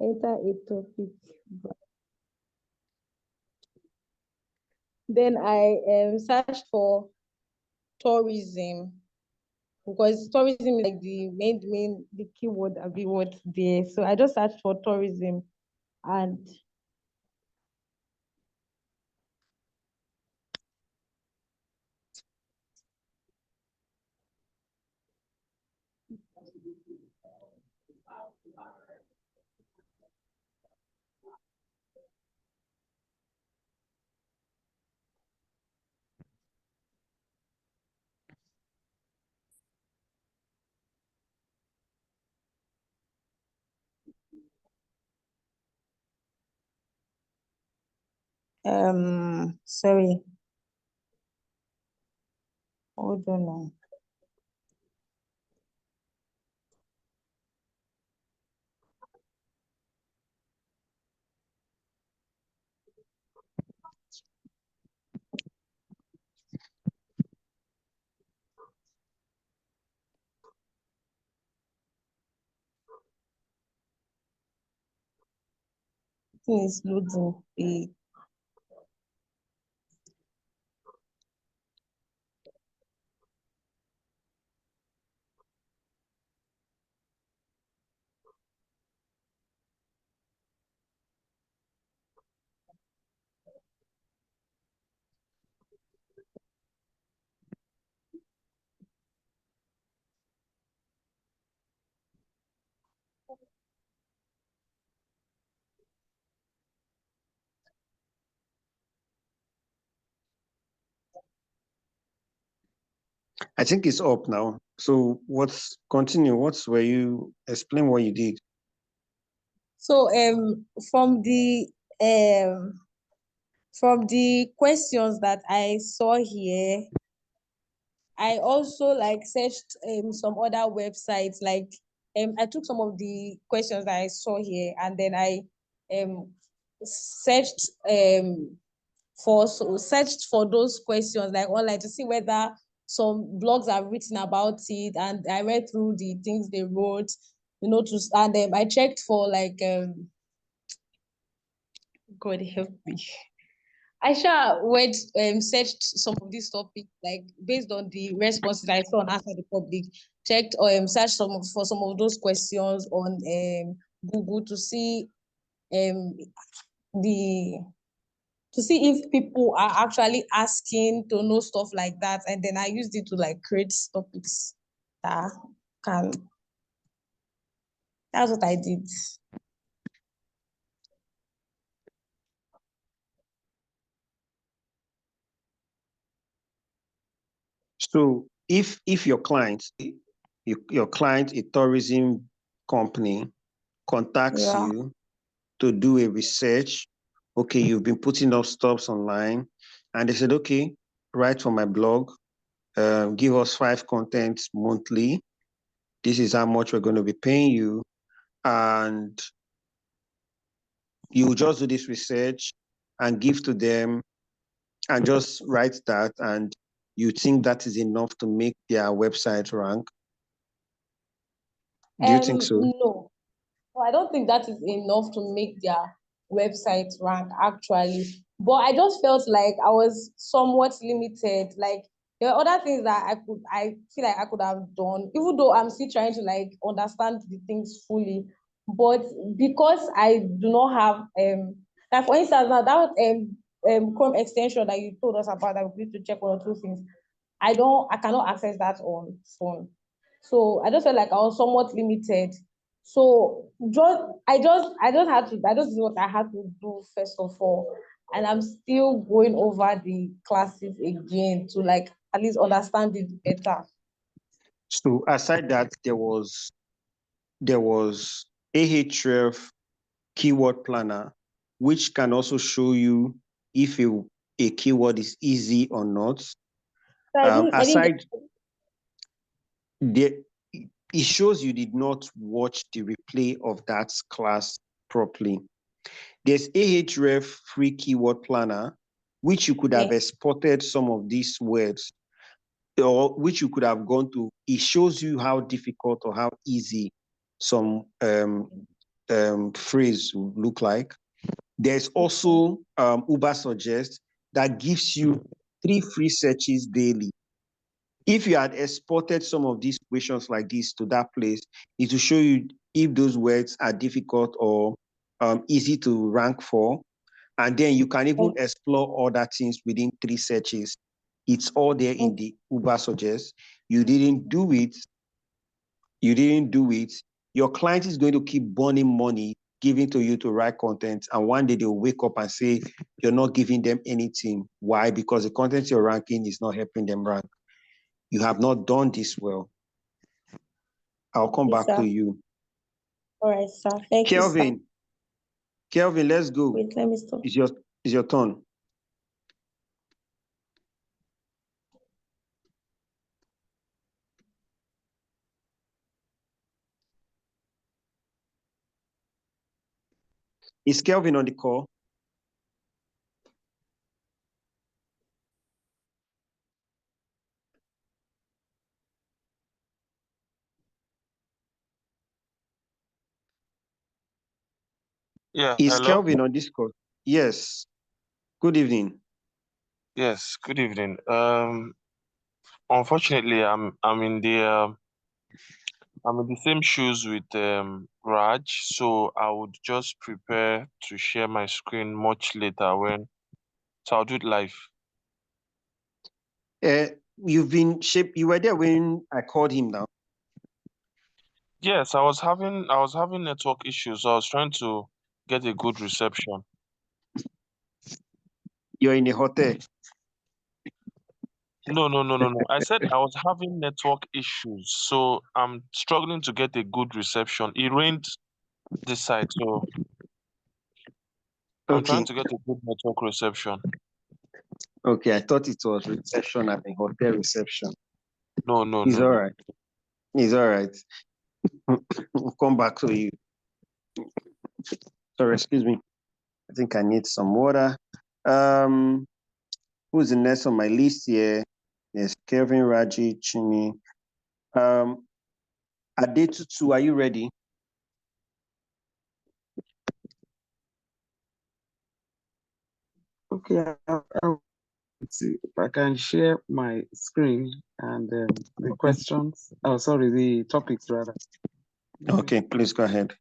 enter a topic. Then I searched for tourism, because tourism is like the main the keyword and the word there. So I just searched for tourism, and sorry, hold on now. Thing is loading. I think it's up now. So continue? Explain what you did? So um from the questions that I saw here, I also like searched some other websites. Like I took some of the questions that I saw here, and then I searched searched for those questions like online to see whether some blogs have written about it, and I read through the things they wrote, and I checked for like God help me. I went searched some of these topics like based on the responses I saw on Answer the Public, checked or searched for some of those questions on Google to see um the to see if people are actually asking to know stuff like that, and then I used it to like create topics that can. That's what I did. So if your client, a tourism company, contacts Yeah. you to do a research, okay, you've been putting up stuffs online, and they said, okay, write for my blog, give us 5 contents monthly. This is how much we're going to be paying you, and you just do this research and give to them and just write that, and you think that is enough to make their website rank? Do you think so? No. No, I don't think that is enough to make their website rank actually. But I just felt like I was somewhat limited. Like there are other things that I feel like I could have done, even though I'm still trying to like understand the things fully. But because I do not have like for instance now that Chrome extension that you told us about that we need to check 1 or 2 things, I cannot access that on phone. So I just felt like I was somewhat limited. So I just did what I had to do first of all. And I'm still going over the classes again to like at least understand it better. So aside that, there was Ahref keyword planner, which can also show you if a keyword is easy or not. So I didn't get. Aside, the it shows you did not watch the replay of that class properly. There's Ahref free keyword planner, which you could have Okay. exported some of these words, or which you could have gone to. It shows you how difficult or how easy some phrase would look like. There's also Uber Suggest that gives you 3 free searches daily. If you had exported some of these questions like this to that place, it will show you if those words are difficult or easy to rank for. And then you can even explore other things within 3 searches. It's all there in the Uber Suggest. You didn't do it. Your client is going to keep burning money giving to you to write content. And one day they'll wake up and say, you're not giving them anything. Why? Because the content you're ranking is not helping them rank. You have not done this well. I'll come back to you. All right, sir. Thank you, sir. Kelvin, let's go. Wait, let me stop. It's your turn. Is Kelvin on the call? Yeah, Is hello? Kelvin on this call? Yes. Good evening. Yes, good evening. Unfortunately, I'm in the same shoes with Raj, so I would just prepare to share my screen much later so I'll do it live. You were there when I called him now. Yes, I was having network issues, so I was trying to get a good reception. You're in a hotel. No. I said I was having network issues, so I'm struggling to get a good reception. It rained this side, so I'm trying to get a good network reception. Okay, I thought it was reception at the hotel reception. No. All right. It's all right. We'll come back to you. Sorry, excuse me. I think I need some water. Who's the next on my list here? Yes, Kevin, Raji, Chini. Adetutu, are you ready? Okay, I'll see if I can share my screen and the questions. Oh, sorry, the topics rather. Okay, please go ahead.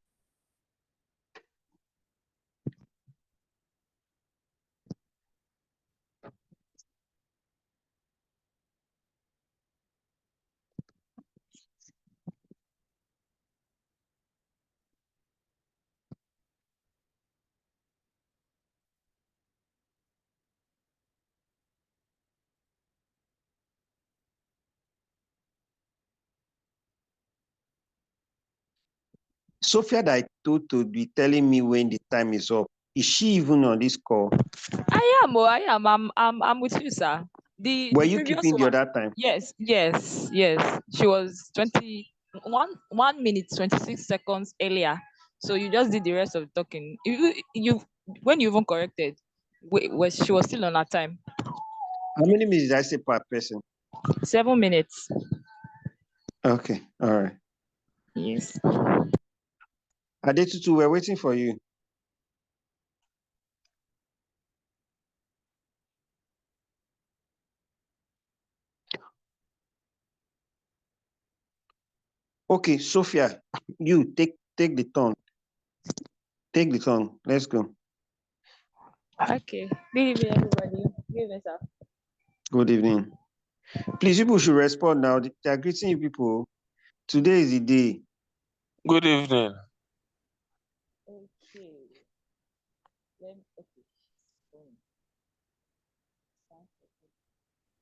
Sophia that I told to be telling me when the time is up. Is she even on this call? I am. I'm with you, sir. Were The you previous keeping the one. other time? Yes. She was 1 minute 26 seconds earlier. So you just did the rest of the talking. You when you even corrected, she was still on her time. How many minutes did I say per person? 7 minutes. Okay, all right. Yes. Adetutu, we're waiting for you. Okay, Sophia, you take the turn. Take the turn. Let's go. Okay. Good evening, everybody. Good evening, sir. Good evening. Please, people should respond now. They are greeting you people. Today is the day. Good evening. Okay.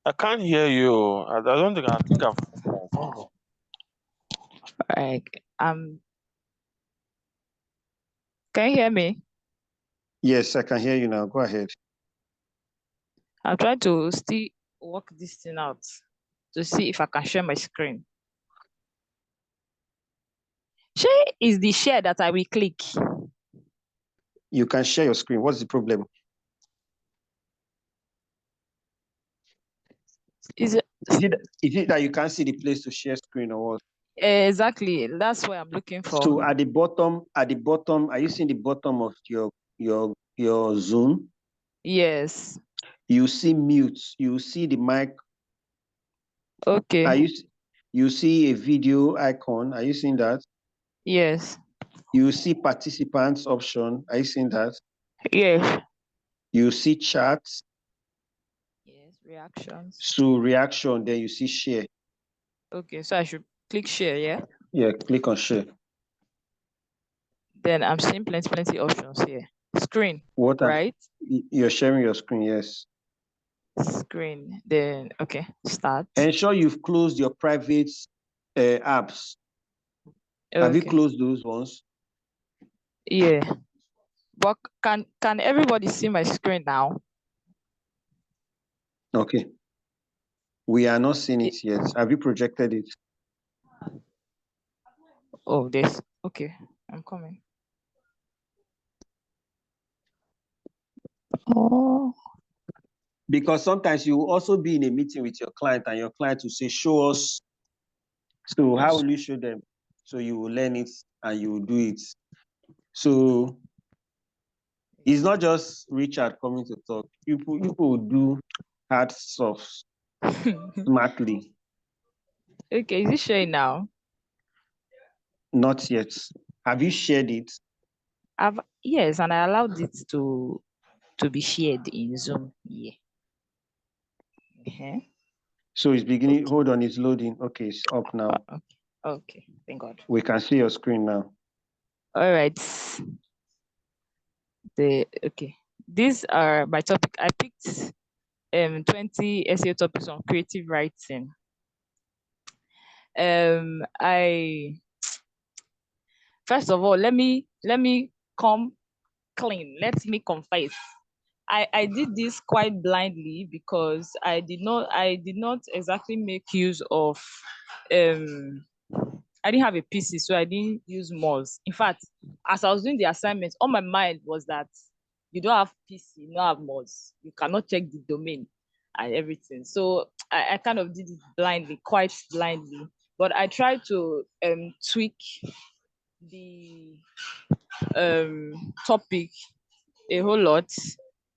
I can't hear you. I don't think I've. Alright. Can you hear me? Yes, I can hear you now. Go ahead. I'm trying to still work this thing out to see if I can share my screen. Share is the share that I will click. You can share your screen. What's the problem? Is it Is it that you can't see the place to share screen or what? Exactly. That's what I'm looking for. So at the bottom, are you seeing the bottom of your Zoom? Yes. You see mute. You see the mic. Okay. You see a video icon. Are you seeing that? Yes. You see participants option. Are you seeing that? Yes. You see chats. Yes. Reactions. So reaction, then you see share. Okay. So I should click share, yeah? Yeah, click on share. Then I'm seeing plenty options here. Screen, What right? you're sharing your screen, yes. Screen. Then okay, start. Ensure you've closed your private apps. Have you Okay. closed those ones? Yeah. But can everybody see my screen now? Okay. We are not seeing it yet. Have you projected it? Oh, this. Okay. I'm coming. Oh. Because sometimes you will also be in a meeting with your client and your client will say, show us. So how will you show them? So you will learn it and you will do it. So it's not just Richard coming to talk. People will do hard stuff smartly. Okay, is it showing now? Not yet. Have you shared it? Yes, and I allowed it to be shared in Zoom. Yeah. So it's beginning. Okay. Hold on, it's loading. Okay, it's up now. Okay. Okay, thank God. We can see your screen now. All right. Okay. These are my topic. I picked 20 SEO topics on creative writing. I First of all, let me come clean. Let me confess. I did this quite blindly because I did not exactly make use of I didn't have a PC, so I didn't use Moz. In fact, as I was doing the assignment, on my mind was that you don't have PC, you don't have Moz. You cannot check the domain and everything. So I kind of did it blindly, quite blindly. But I tried to tweak the topic a whole lot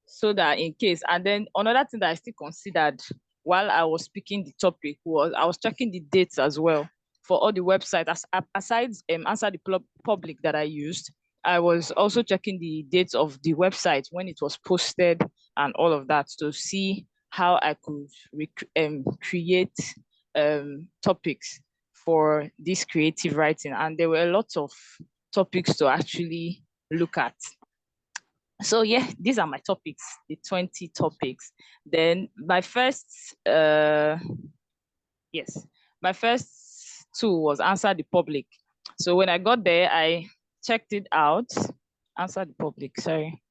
so that in case. And then another thing that I still considered while I was picking the topic was I was checking the dates as well for all the websites. Aside answer the public that I used, I was also checking the dates of the website when it was posted and all of that to see how I could create topics for this creative writing. And there were a lot of topics to actually look at. So yeah, these are my topics, the 20 topics. Then my first my first tool was answer the public. So when I got there, I checked it out. Answer the public, sorry.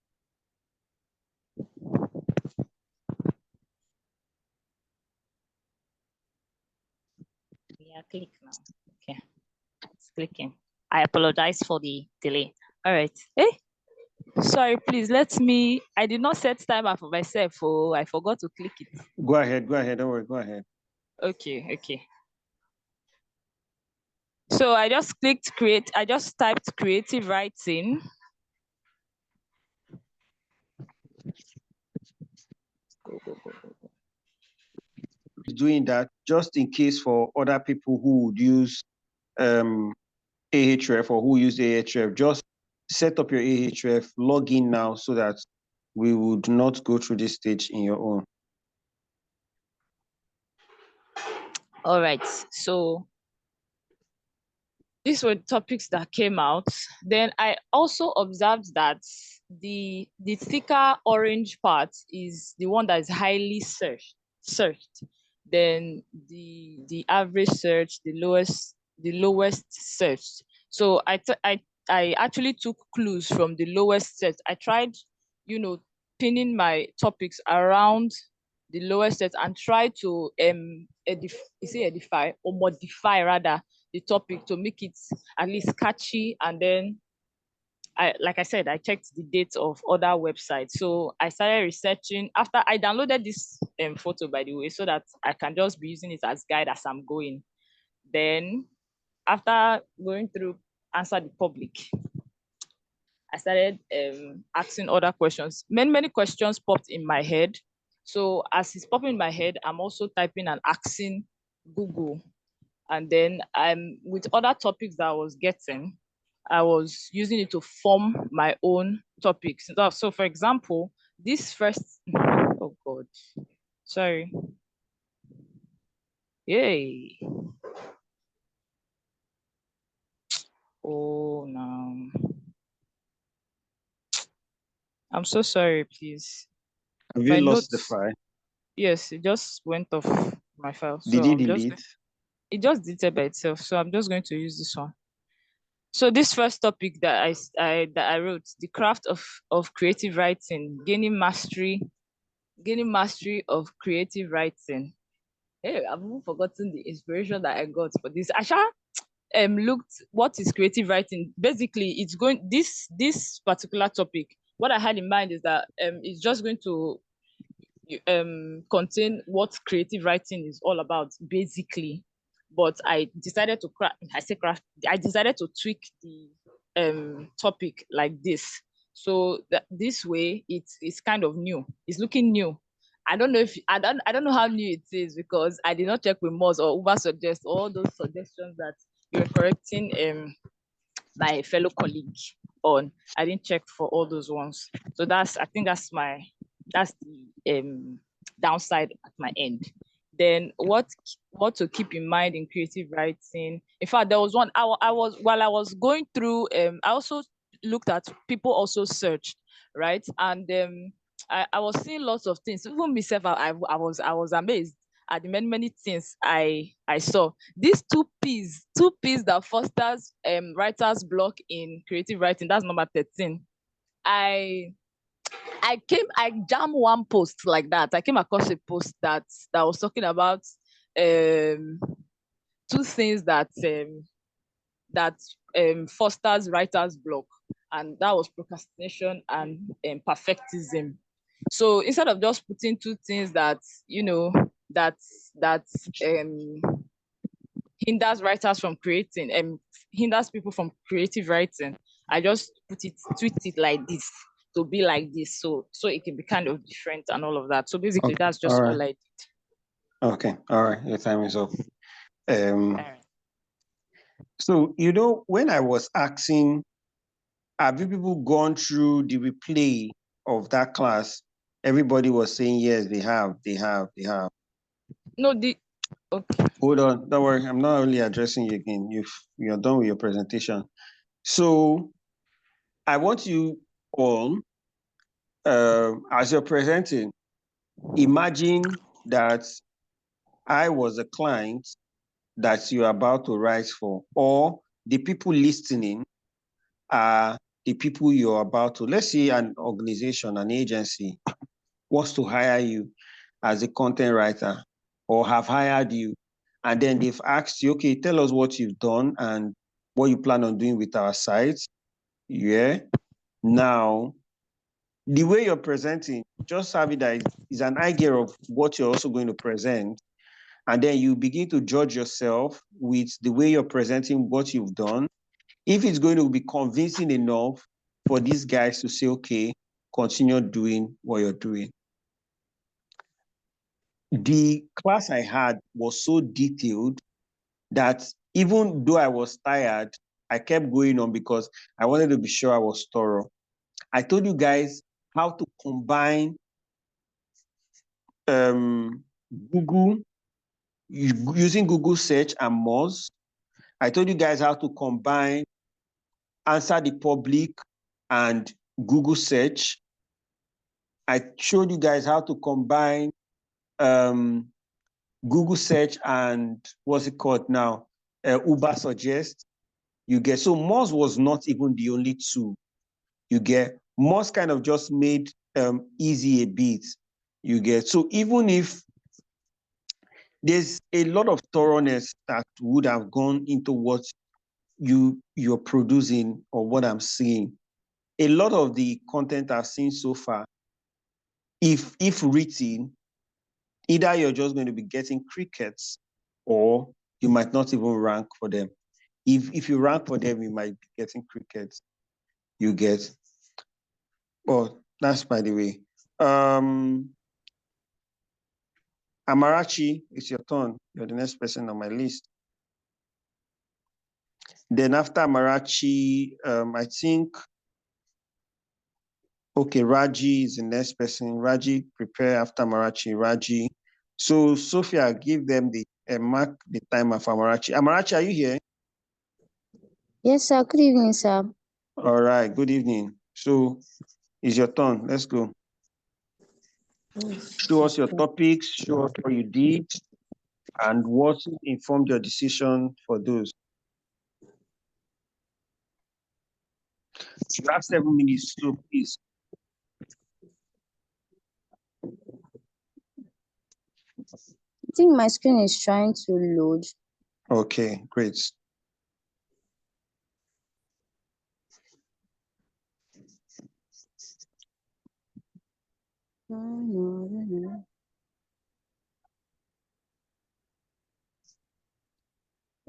Yeah, click now. Okay, it's clicking. I apologize for the delay. All right. Hey, sorry, please I did not set timer for myself. Oh, I forgot to click it. Go ahead. Don't worry, go ahead. Okay. So I just clicked create. I just typed creative writing. Doing that just in case for other people who would use Ahref or who use Ahref, just set up your Ahref, log in now so that we would not go through this stage in your own. All right. So these were topics that came out. Then I also observed that the thicker orange part is the one that is highly searched. Then the average search, the lowest searched. So I actually took clues from the lowest search. I tried, pinning my topics around the lowest set and try to edify or modify rather the topic to make it at least catchy. And then like I said, I checked the dates of other websites. So I started researching after I downloaded this photo, by the way, so that I can just be using it as guide as I'm going. Then after going through answer the public, I started asking other questions. Many questions popped in my head. So as it's popping in my head, I'm also typing and asking Google. And then with other topics that I was getting, I was using it to form my own topics. So for example, this first, oh God, sorry. Yay. Oh no. I'm so sorry, please. Have you My lost the notes, file? yes, it just went off my file. Did you delete? It just deleted by itself. So I'm just going to use this one. So this first topic that I wrote, the craft of creative writing, gaining mastery of creative writing. Hey, I've even forgotten the inspiration that I got for this. Asha looked what is creative writing. Basically, it's going this particular topic. What I had in mind is that it's just going to contain what creative writing is all about, basically. But I decided to I decided to tweak the topic like this. So that this way it's kind of new. It's looking new. I don't know how new it is because I did not check with Moz or Uber suggest all those suggestions that you're correcting my fellow colleague on. I didn't check for all those ones. So I think that's the downside at my end. Then what to keep in mind in creative writing. In fact, there was one I was while I was going through, I also looked at people also searched, right? And I was seeing lots of things. Even myself, I was amazed at the many things I saw. These two P's that fosters writer's block in creative writing. That's number 13. I I jammed one post like that. I came across a post that was talking about two things that fosters writer's block, and that was procrastination and perfectism. So instead of just putting two things that that that hinders writers from creating and hinders people from creative writing, I just tweet it like this to be like this, so it can be kind of different and all of that. So basically, Okay. that's All just right. all I did. Okay. All right. Your time is up. All right. So, when I was asking, have you people gone through the replay of that class? Everybody was saying, yes, they have. No, okay. Hold on. Don't worry. I'm not only addressing you again. You're done with your presentation. So I want you all, as you're presenting, imagine that I was a client that you're about to write for, or the people listening are the people you're about to, let's say an organization, an agency wants to hire you as a content writer or have hired you. And then they've asked you, okay, tell us what you've done and what you plan on doing with our site. Yeah. Now, the way you're presenting, just have it that is an idea of what you're also going to present. And then you begin to judge yourself with the way you're presenting what you've done. If it's going to be convincing enough for these guys to say, okay, continue doing what you're doing. The class I had was so detailed that even though I was tired, I kept going on because I wanted to be sure I was thorough. I told you guys how to combine Google, using Google search and Moz. I told you guys how to combine Answer the Public and Google search. I showed you guys how to combine Google search and what's it called now? Uber suggest. You get, so Moz was not even the only tool. You get, Moz kind of just made easy a bit. You get, so even if there's a lot of thoroughness that would have gone into what you're producing or what I'm seeing. A lot of the content I've seen so far, if written, either you're just going to be getting crickets or you might not even rank for them. If you rank for them, you might be getting crickets. You get. Oh, that's by the way. Amarachi, it's your turn. You're the next person on my list. Then after Amarachi, I think, okay, Raji is the next person. Raji, prepare after Amarachi, Raji. So Sophia, give them the mark the time of Amarachi. Amarachi, are you here? Yes, sir. Good evening, sir. All right, good evening. So it's your turn. Let's go. Show us your topics, show us what you did, and what informed your decision for those. You have 7 minutes, so please. I think my screen is trying to load. Okay, great. I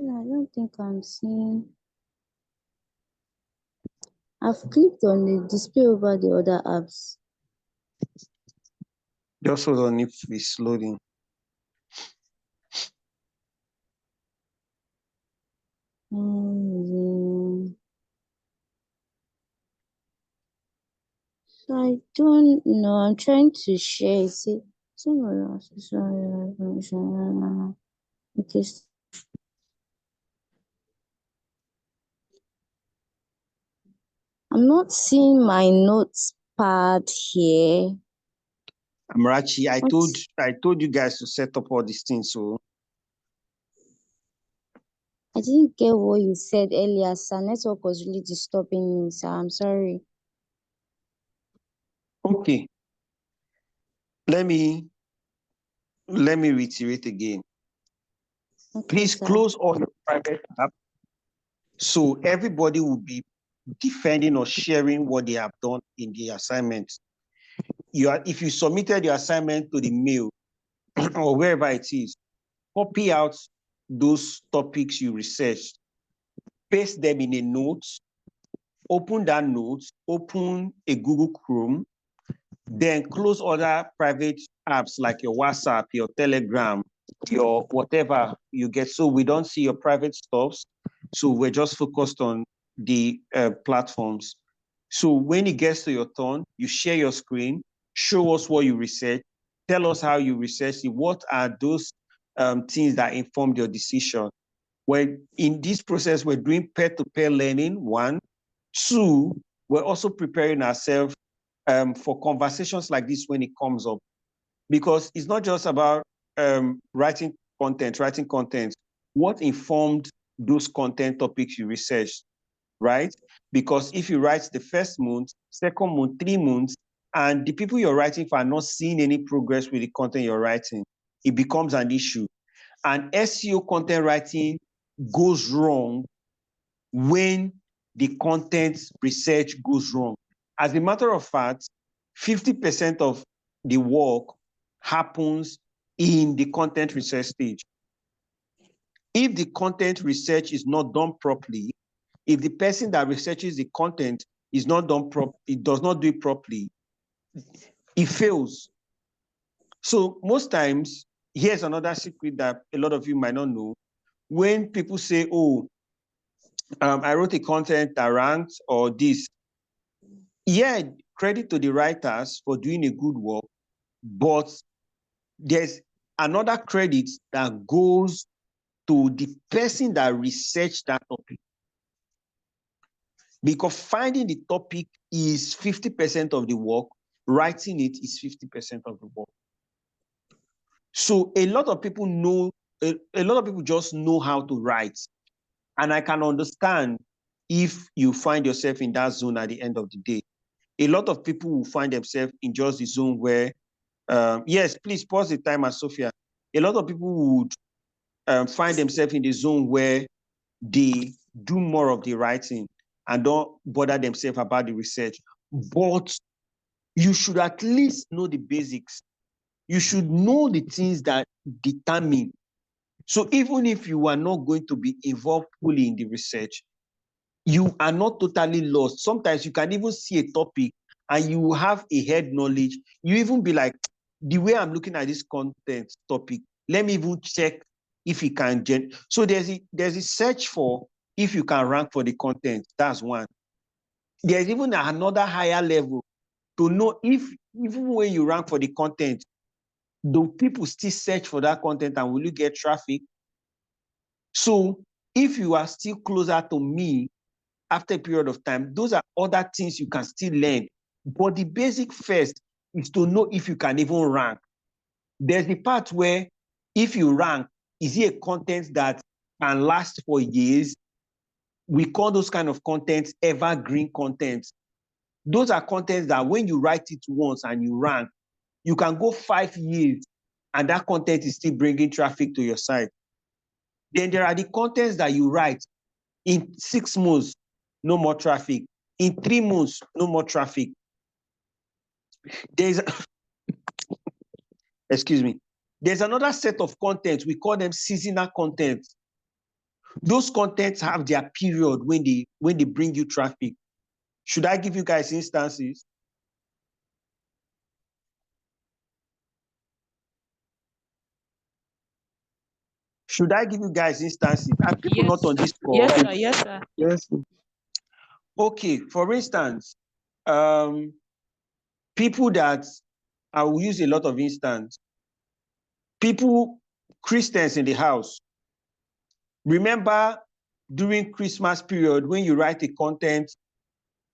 don't think I'm seeing. I've clicked on the display over the other apps. Just hold on if it's loading. So I don't know. I'm trying to share. See, okay. I'm not seeing my notes pad here. Amarachi, I told you guys to set up all these things, so I didn't get what you said earlier, sir. Network was really disturbing me, sir. I'm sorry. okay. Let me reiterate again. Okay, Please sir. close all your private apps so everybody will be defending or sharing what they have done in the assignment. If you submitted your assignment to the mail or wherever it is, copy out those topics you researched, paste them in a note, open that note, open a Google Chrome, then close other private apps like your WhatsApp, your Telegram, your whatever you get. So we don't see your private stuffs. So we're just focused on the platforms. So when it gets to your turn, you share your screen, show us what you research, tell us how you researched it. What are those things that informed your decision? When in this process, we're doing peer-to-peer learning, one. Two, we're also preparing ourselves for conversations like this when it comes up. Because it's not just about writing content. What informed those content topics you researched, right? Because if you write the first month, second month, 3 months, and the people you're writing for are not seeing any progress with the content you're writing, it becomes an issue. And SEO content writing goes wrong when the content research goes wrong. As a matter of fact, 50% of the work happens in the content research stage. If the content research is not done properly, if the person that researches the content is not done it does not do it properly, it fails. So most times, here's another secret that a lot of you might not know. When people say, oh, I wrote a content that ranked or this, yeah, credit to the writers for doing a good work, but there's another credit that goes to the person that researched that topic. Because finding the topic is 50% of the work, writing it is 50% of the work. So a lot of people just know how to write. And I can understand if you find yourself in that zone at the end of the day. A lot of people will find themselves in just the zone where, yes, please pause the timer, Sophia. A lot of people would find themselves in the zone where they do more of the writing and don't bother themselves about the research. But you should at least know the basics. You should know the things that determine. So even if you are not going to be involved fully in the research, you are not totally lost. Sometimes you can even see a topic and you have a head knowledge. You even be like, the way I'm looking at this content topic, let me even check if it can so there's a search for if you can rank for the content. That's one. There's even another higher level to know if even when you rank for the content, do people still search for that content and will you get traffic? So if you are still closer to me after a period of time, those are other things you can still learn. But the basic first is to know if you can even rank. There's the part where if you rank, is it a content that can last for years? We call those kind of contents evergreen contents. Those are contents that when you write it once and you rank, you can go 5 years and that content is still bringing traffic to your site. Then there are the contents that you write in 6 months, no more traffic. In 3 months, no more traffic. There's, excuse me. There's another set of contents. We call them seasonal contents. Those contents have their period when they bring you traffic. Should I give you guys instances? Should I give you guys instances? Are people not on this call? Yes, sir. Yes, sir. Yes. Okay, for instance, people that I will use a lot of instance. People, Christians in the house. Remember during Christmas period when you write a content,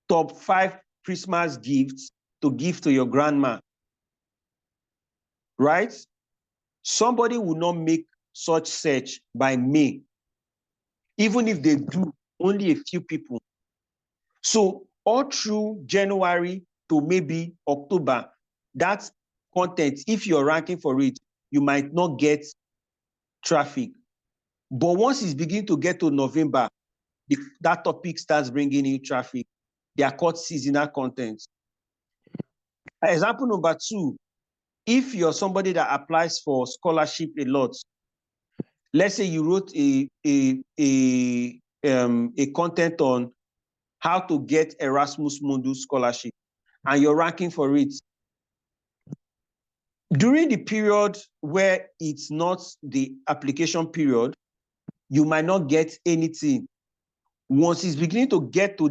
top 5 Christmas gifts to give to your grandma, right? Somebody will not make such search by May, even if they do, only a few people. So all through January to maybe October, that content, if you're ranking for it, you might not get traffic. But once it's beginning to get to November, that topic starts bringing in traffic. They are called seasonal contents. Example number 2, if you're somebody that applies for scholarship a lot, let's say you wrote a content on how to get Erasmus Mundus scholarship and you're ranking for it. During the period where it's not the application period, you might not get anything. Once it's beginning to get to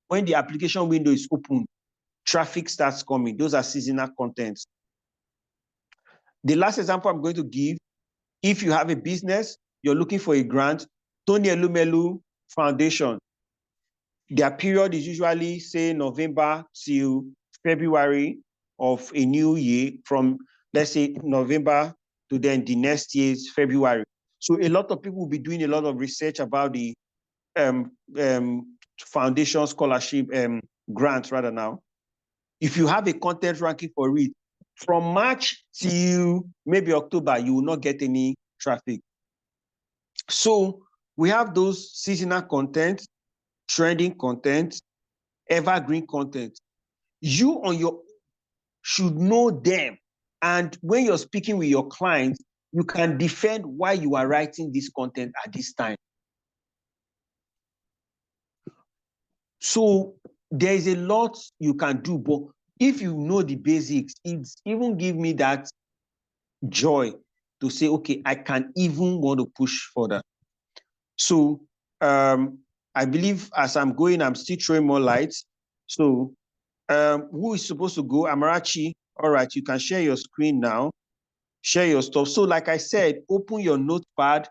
when the application window is open, traffic starts coming. Those are seasonal contents. The last example I'm going to give, if you have a business, you're looking for a grant, Tony Elumelu Foundation, their period is usually, say, November till February of a new year, from, let's say, November to then the next year's February. So a lot of people will be doing a lot of research about the foundation scholarship grants rather now. If you have a content ranking for it, from March till maybe October, you will not get any traffic. So we have those seasonal content, trending content, evergreen content. You on your should know them. And when you're speaking with your clients, you can defend why you are writing this content at this time. So there is a lot you can do, but if you know the basics, it's even give me that joy to say, okay, I can even want to push further. So I believe as I'm going, I'm still throwing more lights. So who is supposed to go? Amarachi, all right, you can share your screen now, share your stuff. So like I said, open your notepad.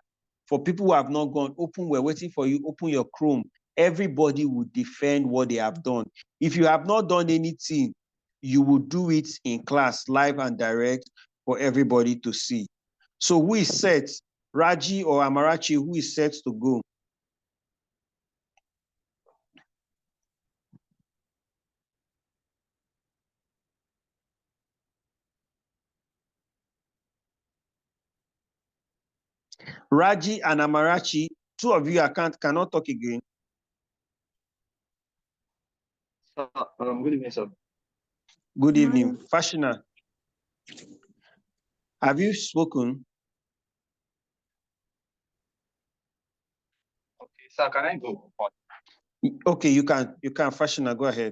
For people who have not gone, we're waiting for you, open your Chrome. Everybody will defend what they have done. If you have not done anything, you will do it in class, live and direct, for everybody to see. So who is set? Raji or Amarachi, who is set to go? Raji and Amarachi, two of you cannot talk again. Good evening, sir. Good evening. Fashina, have you spoken? Sir, can I go? Okay, you can Fashina, go ahead.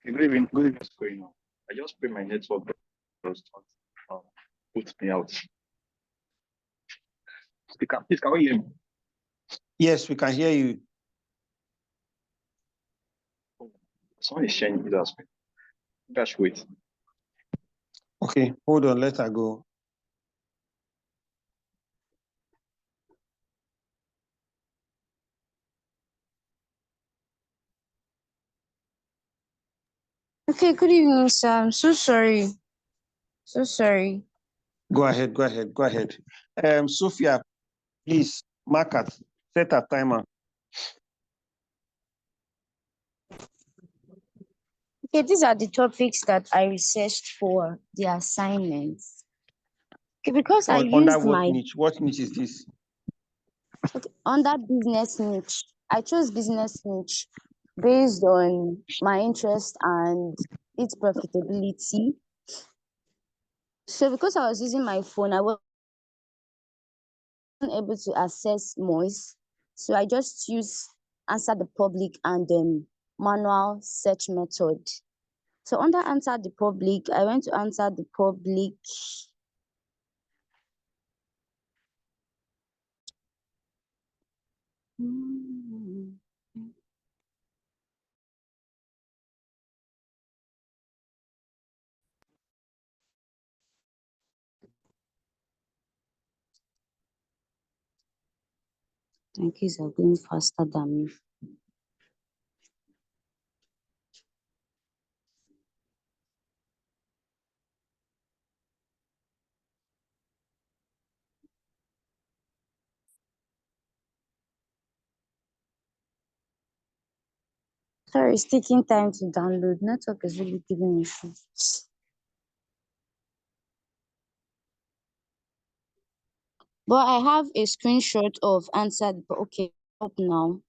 Good evening, what's going on? I just pray my network does not put me out. Speaker, please, can we hear me? Yes, we can hear you. Someone is sharing with us. Gosh, wait. Okay, hold on, let her go. Okay, good evening, sir. I'm so sorry. So sorry. Go ahead. Sophia, please mark it. Set a timer. Okay, these are the topics that I researched for the assignments. Okay, because I Under used what my niche? What niche is this? under business niche. I chose business niche based on my interest and its profitability. So because I was using my phone, I wasn't able to access Moise. So I just used answer the public and manual search method. So under answer the public, I went to answer the public. Thank you, are going faster than me. Sorry, it's taking time to download. Network is really giving me issues. But I have a screenshot of answered. Okay, up now.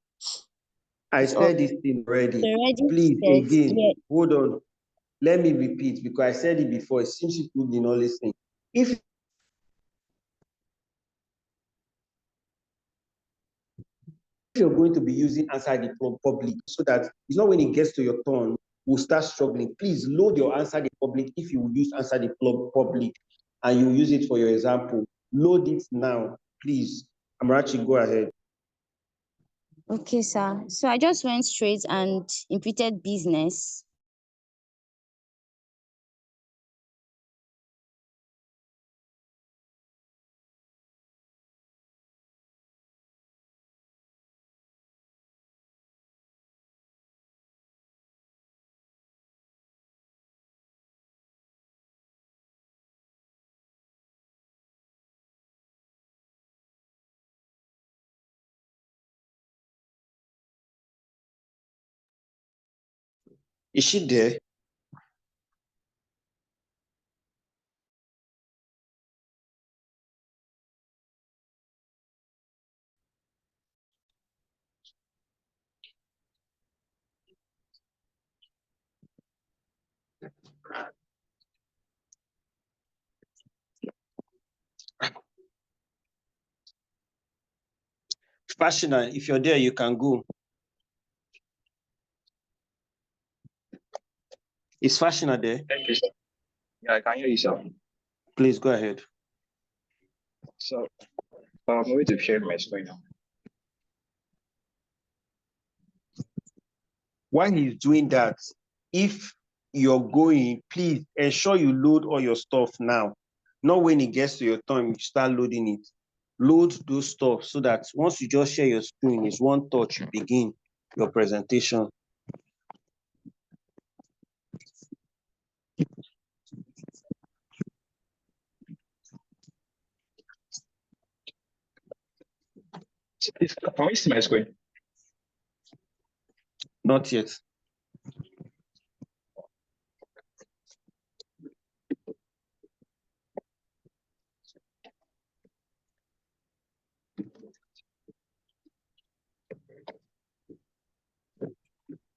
I It's up. said this thing already. Already Please, said, again, yeah. hold on. Let me repeat because I said it before. It seems people did not listen. If you're going to be using answer the public so that it's not when it gets to your turn, we'll start struggling. Please load your answer the public if you will use answer the public and you use it for your example. Load it now, please. Amarachi, go ahead. Okay, sir. So I just went straight and inputted business. Is she there? Fashina, if you're there, you can go. Is Fashina there? Thank you, sir. Yeah, I can hear you, sir. Please go ahead. So, I'm going to share my screen now. While he's doing that, if you're going, please ensure you load all your stuff now. Not when it gets to your turn, you start loading it. Load those stuff so that once you just share your screen, it's one touch, you begin your presentation. Please, can we see my screen? Not yet.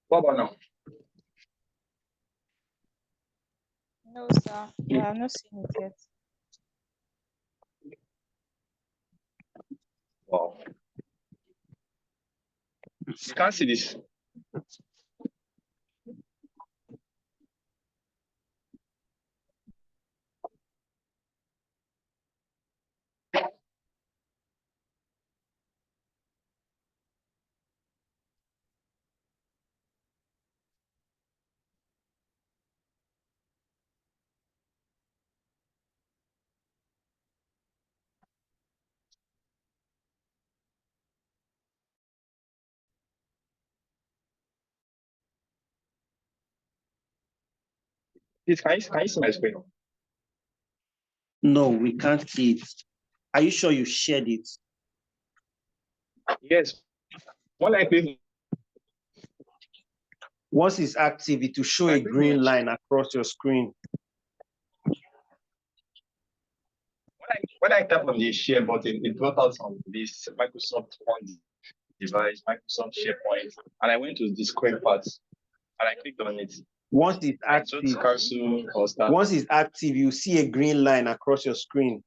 What about now? No, sir. We have not seen it yet. Wow. You can't see this. Please, can you see my screen? No, we can't see it. Are you sure you shared it? Yes. When I click, Once it's active, it will show a green line across your screen. when I tap on the share button, it brought out on this Microsoft on device, Microsoft SharePoint, and I went to the screen part and I clicked on it. Once it's active, cancel or start. Once it's active, you see a green line across your screen.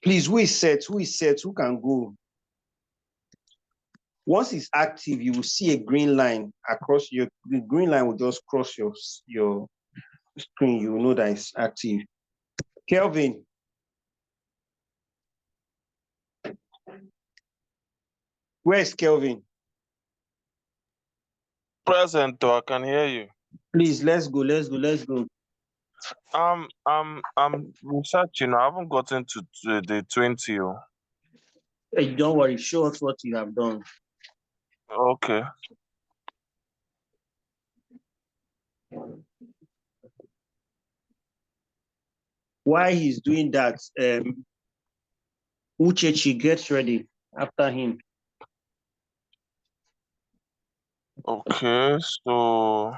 Please, who is set? Who is set? Who can go? Once it's active, you will see a green line across the green line will just cross your screen. You will know that it's active. Kelvin. Where's Kelvin? Present, though, I can hear you. Please, let's go. I'm researching. I haven't gotten to the 20. Hey, don't worry. Show us what you have done. Okay. While he's doing that, Uchechi gets ready after him. Okay, so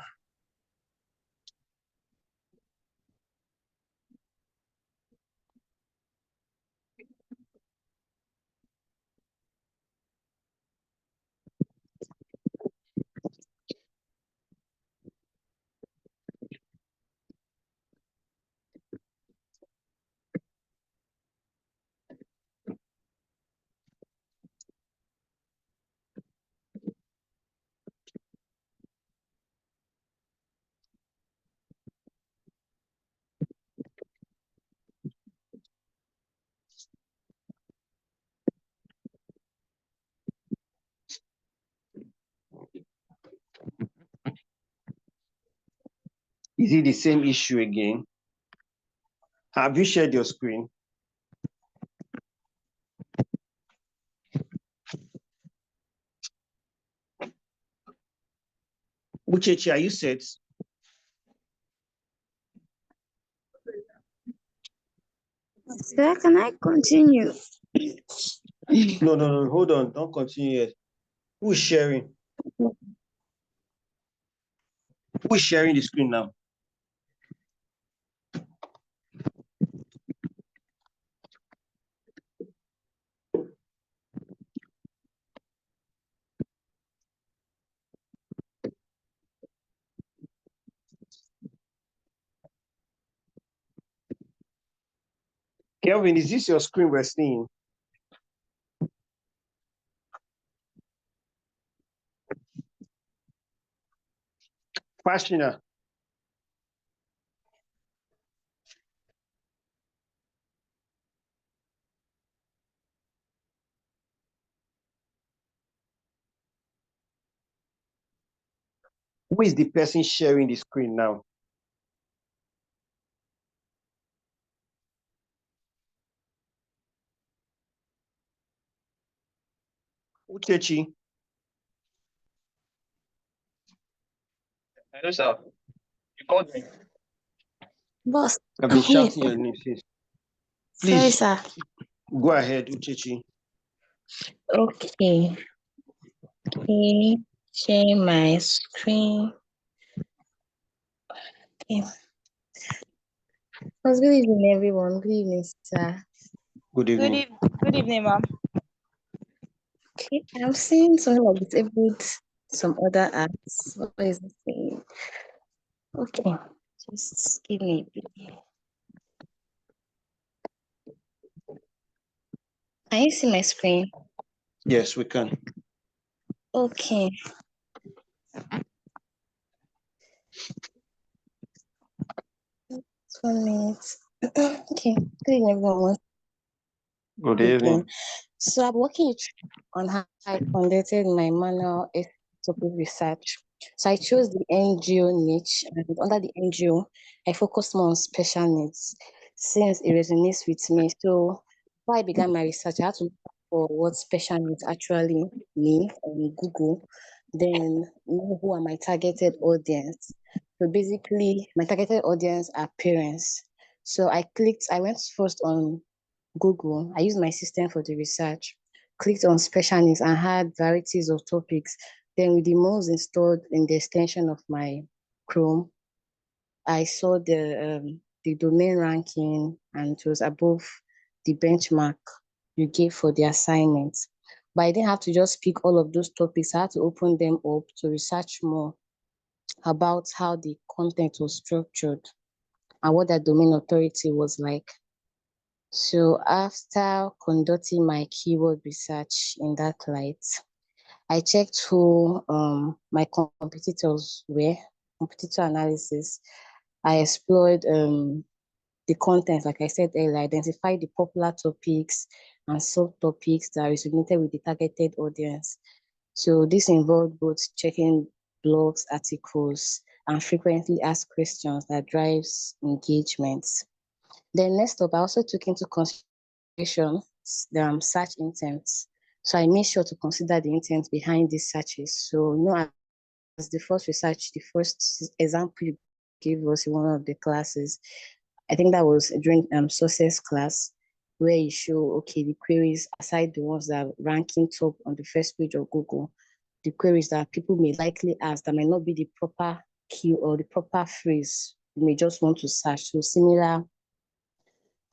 Is it the same issue again? Have you shared your screen? Uchechi, are you set? Sir, can I continue? No. Hold on. Don't continue yet. Who is sharing? Who is sharing the screen now? Kelvin, is this your screen we're seeing? Fashina. Who is the person sharing the screen now? Uchechi. Hello, sir. You called me. Boss. I've been shouting your name since. Sorry, Please, sir. go ahead, Uchechi. Okay. Okay. Sharing my screen. Okay. Good evening, everyone. Good evening, sir. Good evening. Good evening, ma'am. Okay, I'm seeing something like disabled some other apps. What is it saying? Okay. Just give me a bit. Can you see my screen? Yes, we can. Okay. Just 1 minute. Okay. Good evening, everyone. Good Again. evening. So I'm working on how I conducted my manual topic research. So I chose the NGO niche, and under the NGO, I focused more on special needs since it resonates with me. So before I began my research, I had to look for what special needs actually mean on Google, then know who are my targeted audience. So basically, my targeted audience are parents. So I went first on Google. I used my system for the research, clicked on special needs and had varieties of topics. Then with the mouse installed in the extension of my Chrome, I saw the domain ranking and it was above the benchmark you gave for the assignment. But I didn't have to just pick all of those topics. I had to open them up to research more about how the content was structured and what that domain authority was like. So after conducting my keyword research in that light, I checked who my competitors were, competitor analysis. I explored the content, like I said earlier, identified the popular topics and subtopics that resonated with the targeted audience. So this involved both checking blogs, articles, and frequently asked questions that drives engagement. Then next up, I also took into consideration the search intents. So I made sure to consider the intent behind these searches. So, as the first research, the first example you gave us in one of the classes, I think that was during success class, where you show, okay, the queries, aside the ones that are ranking top on the first page of Google, the queries that people may likely ask that might not be the proper key or the proper phrase. You may just want to search. So similar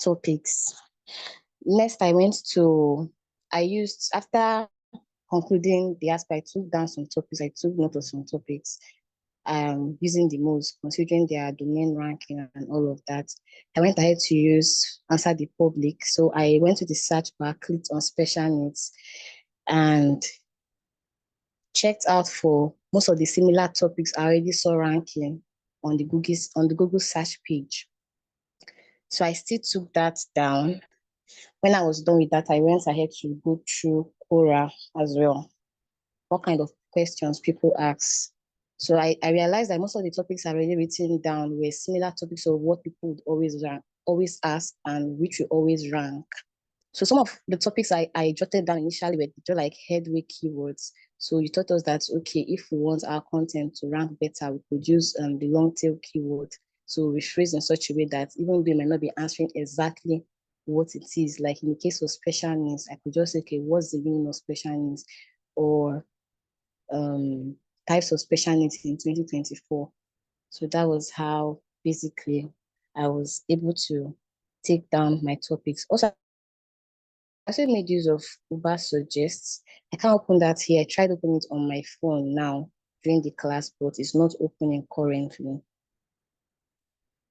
topics. Next, after concluding the aspect, I took down some topics, I took note of some topics, using the most, considering their domain ranking and all of that. I went ahead to answer the public. So I went to the search bar, clicked on special needs, and checked out for most of the similar topics I already saw ranking on the Google search page. So I still took that down. When I was done with that, I went ahead to go through Quora as well. What kind of questions people ask. So I realized that most of the topics I already written down were similar topics of what people would always ask and which we always rank. So some of the topics I jotted down initially were just like headway keywords. So you taught us that, okay, if we want our content to rank better, we could use the long tail keyword. So we phrase in such a way that even though we might not be answering exactly what it is, like in the case of special needs, I could just say, okay, what's the meaning of special needs? Or types of special needs in 2024. So that was how basically I was able to take down my topics. Also, I also made use of Uber Suggests. I can't open that here. I tried opening it on my phone now during the class, but it's not opening currently.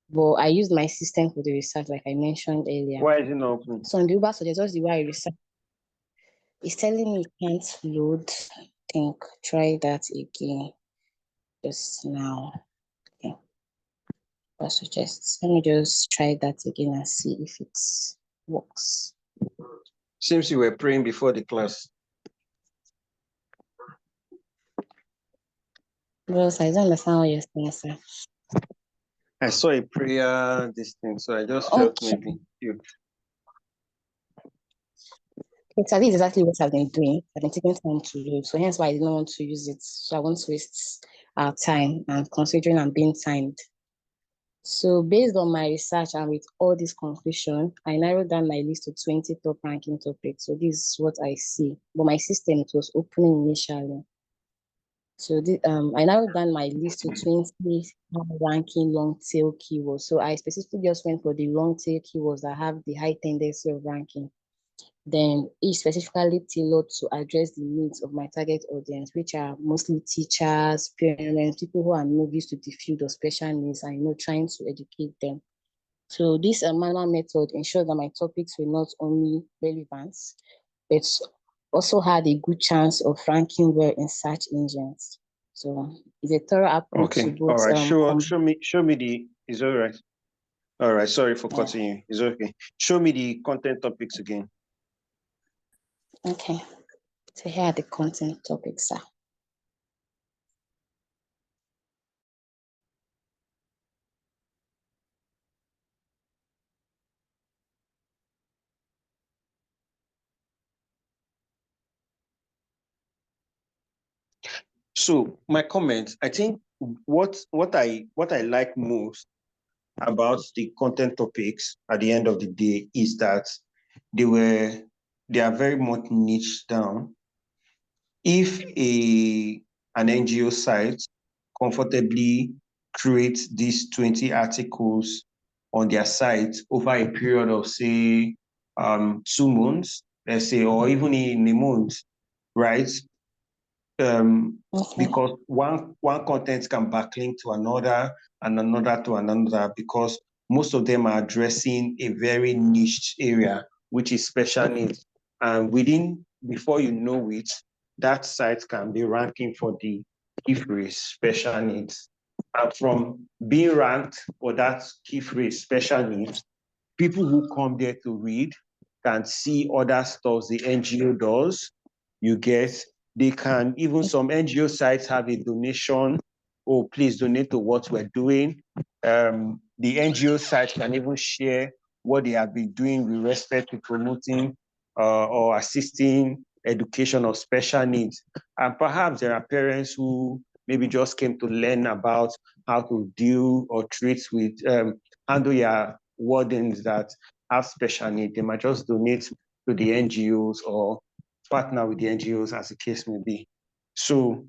But I used my system for the research, like I mentioned earlier. Why is it not opening? So on the Uber Suggests, that's the way I research. It's telling me it can't load. I think try that again just now. Okay. I suggest let me just try that again and see if it works. Seems you were praying before the class. Bros, I don't understand what you're saying, sir. I saw a prayer, this thing, so I just felt Okay. maybe you. It's at least exactly what I've been doing. I've been taking time to do it. So hence why I didn't want to use it. So I won't waste our time and considering I'm being timed. So based on my research and with all this conclusion, I narrowed down my list to 20 top ranking topics. So this is what I see. But my system, it was opening initially. So I narrowed down my list to 20 ranking long tail keywords. So I specifically just went for the long tail keywords that have the high tendency of ranking. then each specifically tailored to address the needs of my target audience, which are mostly teachers, parents, people who are novice to the field of special needs and trying to educate them. So this manual method ensured that my topics were not only relevant, but also had a good chance of ranking well in search engines. So it's a thorough approach to Okay. All both. right. Show me the. Is all right. All right. Sorry for cutting you. It's okay. Show me the content topics again. Okay. So here are the content topics, sir. So my comment, I think what I like most about the content topics at the end of the day is that they are very much niched down. If an NGO site comfortably creates these 20 articles on their site over a period of say 2 months, let's say, or even in a month, right? Because one content can backlink to another and another to another, because most of them are addressing a very niche area, which is special needs. And before you know it, that site can be ranking for the key phrase special needs. And from being ranked for that key phrase special needs, people who come there to read can see other stuff the NGO does. You get, they can, even some NGO sites have a donation. Oh, please donate to what we're doing. The NGO site can even share what they have been doing with respect to promoting or assisting education of special needs. And perhaps there are parents who maybe just came to learn about how to deal or treat with, handle your wardens that have special needs. They might just donate to the NGOs or partner with the NGOs, as the case may be. So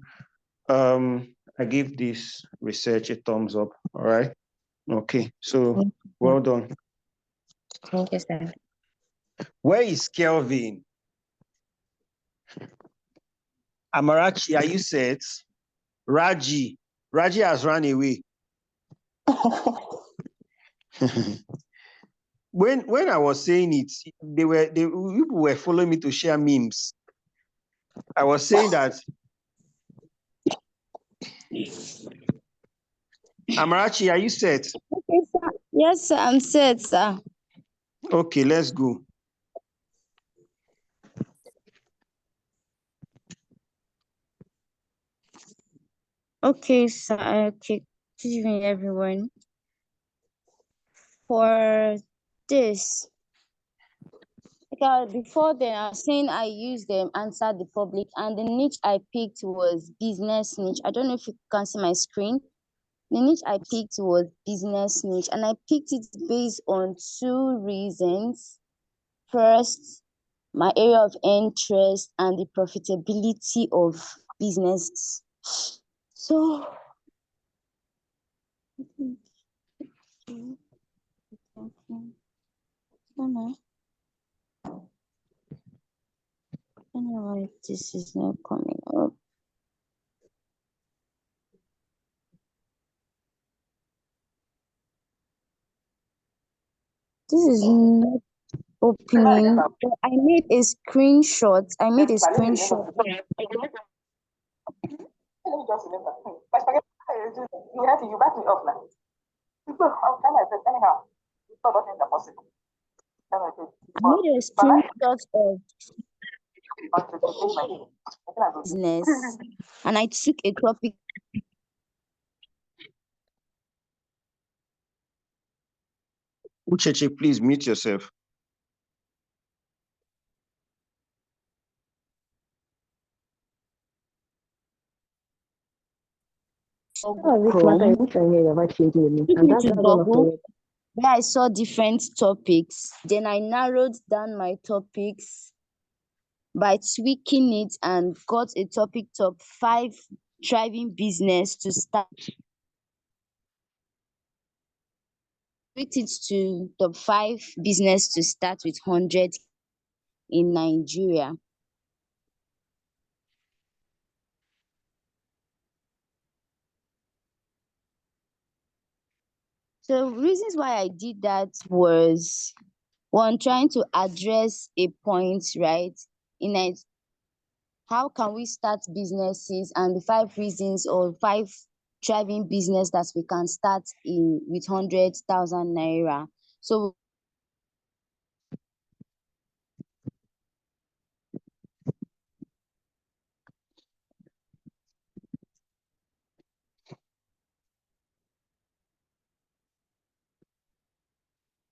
I give this research a thumbs up. All right. Okay. So well done. Thank you, sir. Where is Kelvin? Amarachi, are you set? Raji has run away. When I was saying it, people were following me to share memes. I was saying that Amarachi, are you set? Okay, sir. Yes, sir, I'm set, sir. Okay, let's go. Okay, sir. Okay, good evening, everyone. For this, before then, I was saying I used them answer the public, and the niche I picked was business niche. I don't know if you can see my screen. The niche I picked was business niche, and I picked it based on two reasons. First, my area of interest and the profitability of business. So, I don't know why this is not coming up. This is not opening. I made a screenshot. Let me just remember. You back me up now. How can I say anyhow? It's not possible. I made a screenshot of business, and I took a topic. Ucheche, please mute yourself. Chrome, took me to Google, where I saw different topics. Then I narrowed down my topics by tweaking it and got a topic top 5 thriving business to start. Tweaked it to top 5 business to start with 100. in Nigeria. So reasons why I did that was one, trying to address a point, right? In it, how can we start businesses and the 5 reasons or 5 thriving business that we can start in with 100,000 naira. So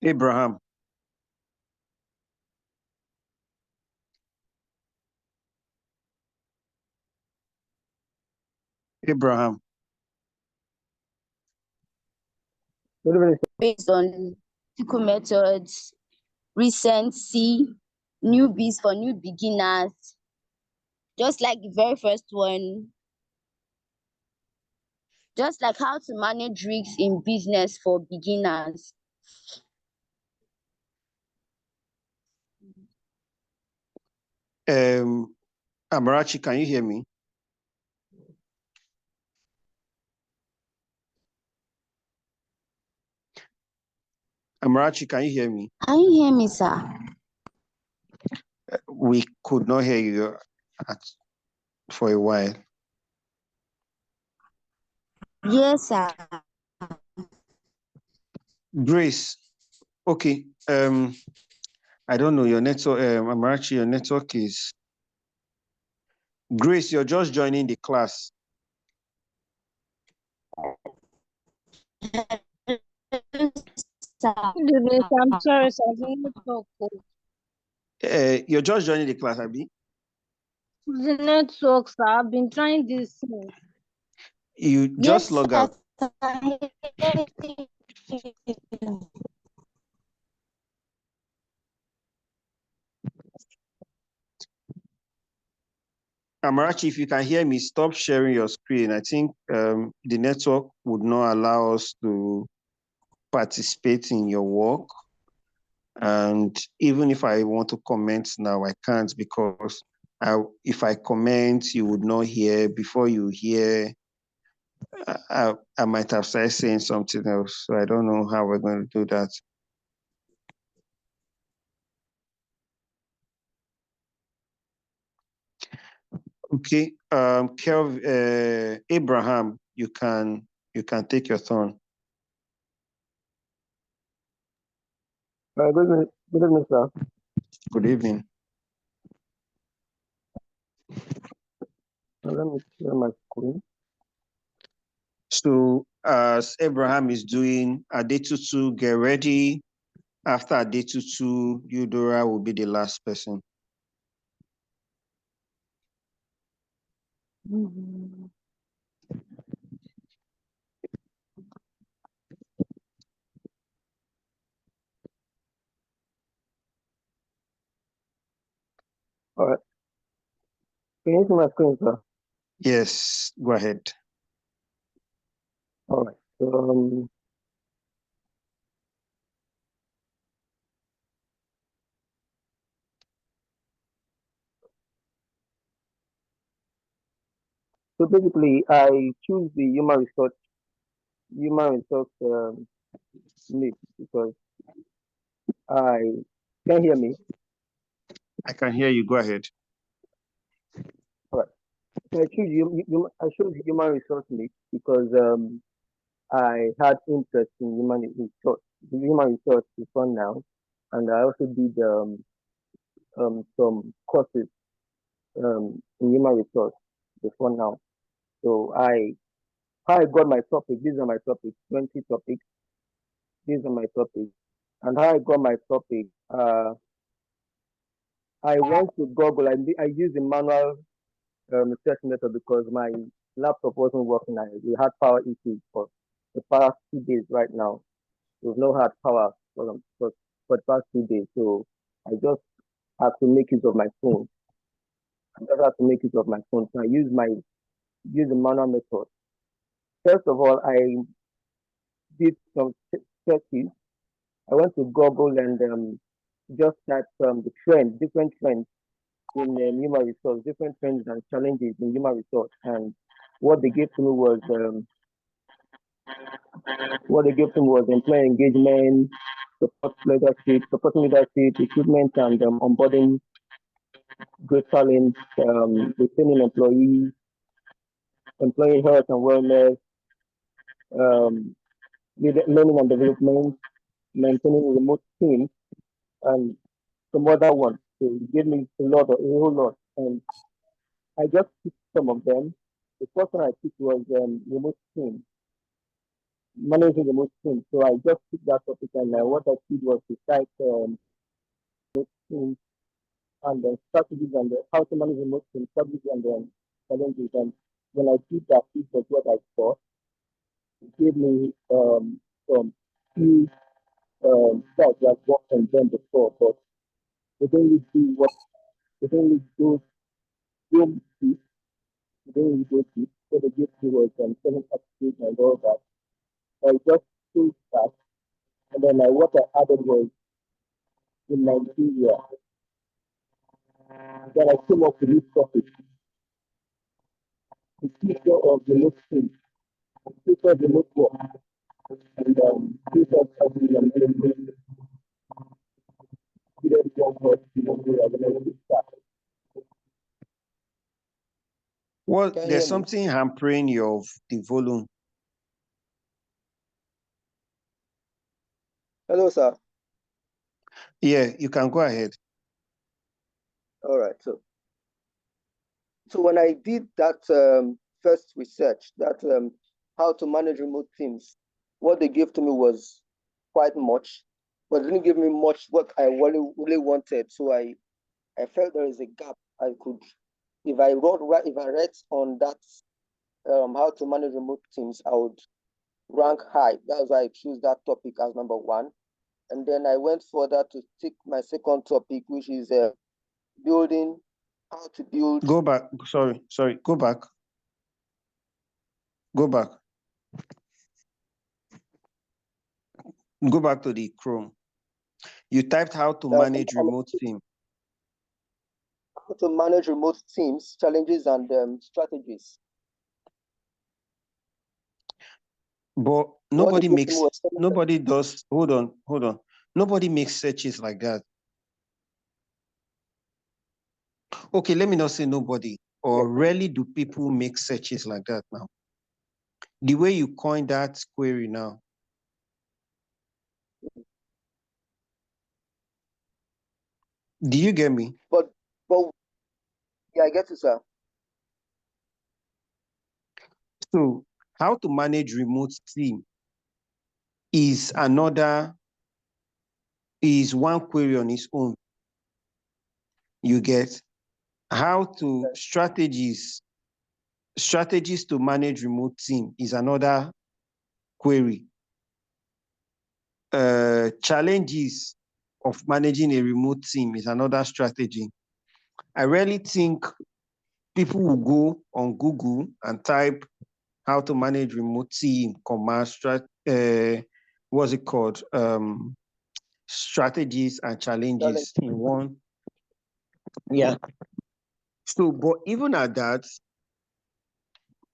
Abraham. Abraham. based on typical methods, recency, newbies for new beginners, just like the very first one, just like how to manage risks in business for beginners. Amarachi, can you hear me? Amarachi, can you hear me? Can you hear me, sir? We could not hear you for a while. Yes, sir. Grace, okay. I don't know your network. Amarachi, your network is. Grace, you're just joining the class. I'm sorry, sir. I didn't talk. You're just joining the class, Abi. The network, sir. I've been trying this since. You just log out. Amarachi, if you can hear me, stop sharing your screen. I think the network would not allow us to participate in your work. And even if I want to comment now, I can't because if I comment, you would not hear. Before you hear, I might have started saying something else. So I don't know how we're going to do that. Okay, Abraham, you can take your turn. Good evening, sir. Good evening. Let me share my screen. So as Abraham is doing Adetutu, get ready. After Adetutu, Eudora will be the last person. All right. Can you see my screen, sir? Yes, go ahead. All right. So basically, I choose the human resource niche because I can hear me. I can hear you. Go ahead. All right. So I chose human resource niche because I had interest in human resource before now, and I also did some courses in human resource before now. So how I got my topic, these are my topics, 20 topics, these are my topics. And how I got my topic, I went to Google, I used the manual search method because my laptop wasn't working. We had power issues for the past 2 days right now. There's no hard power for the past 2 days. So I just had to make use of my phone. So I use the manual method. First of all, I did some searches. I went to Google and just type the trends, different trends in human resource, different trends and challenges in human resource. And what they gave to me was employee engagement, supporting leadership, recruitment, and onboarding great talent, retaining employees, employee health and wellness, um, learning and development, maintaining remote teams, and some other ones. So it gave me a whole lot. And I just picked some of them. The first one I picked was remote team, managing remote team. So I just picked that topic, and what I did was to cite teams and the strategies and how to manage remote team strategies and challenges. And when I did that, this was what I saw. It gave me some few sites that I've worked on them before, but they don't really do what they don't really go deep. They don't really go deep. So they give me was 7 applications and all that. I just took that, and then what I added was in Nigeria. Then I came up with this topic, the future of remote team, the future of remote work, and future of the American student workforce, Well, Can you there's hear me? something hampering your the volume. Hello, sir. Yeah, you can go ahead. All right. So when I did that first research, that how to manage remote teams, what they gave to me was quite much, but didn't give me much what I really wanted. So I felt there is a gap. I could, if I read on that how to manage remote teams, I would rank high. That's why I choose that topic as number one. And then I went further to take my second topic, which is building, how to build. Go back. Sorry. Go back. Go back. Go back to the Chrome. You typed how to manage remote team. How to manage remote teams, challenges, and strategies. But nobody does, hold on. Nobody makes searches like that. Okay, let me not say nobody, or rarely do people make searches like that now. The way you coined that query now. Do you get me? But yeah, I get it, sir. So how to manage remote team is one query on its own. You get how to strategies to manage remote team is another query. Challenges of managing a remote team is another strategy. I rarely think people will go on Google and type how to manage remote team, what's it called? Strategies and challenges in one. Yeah. So, but even at that,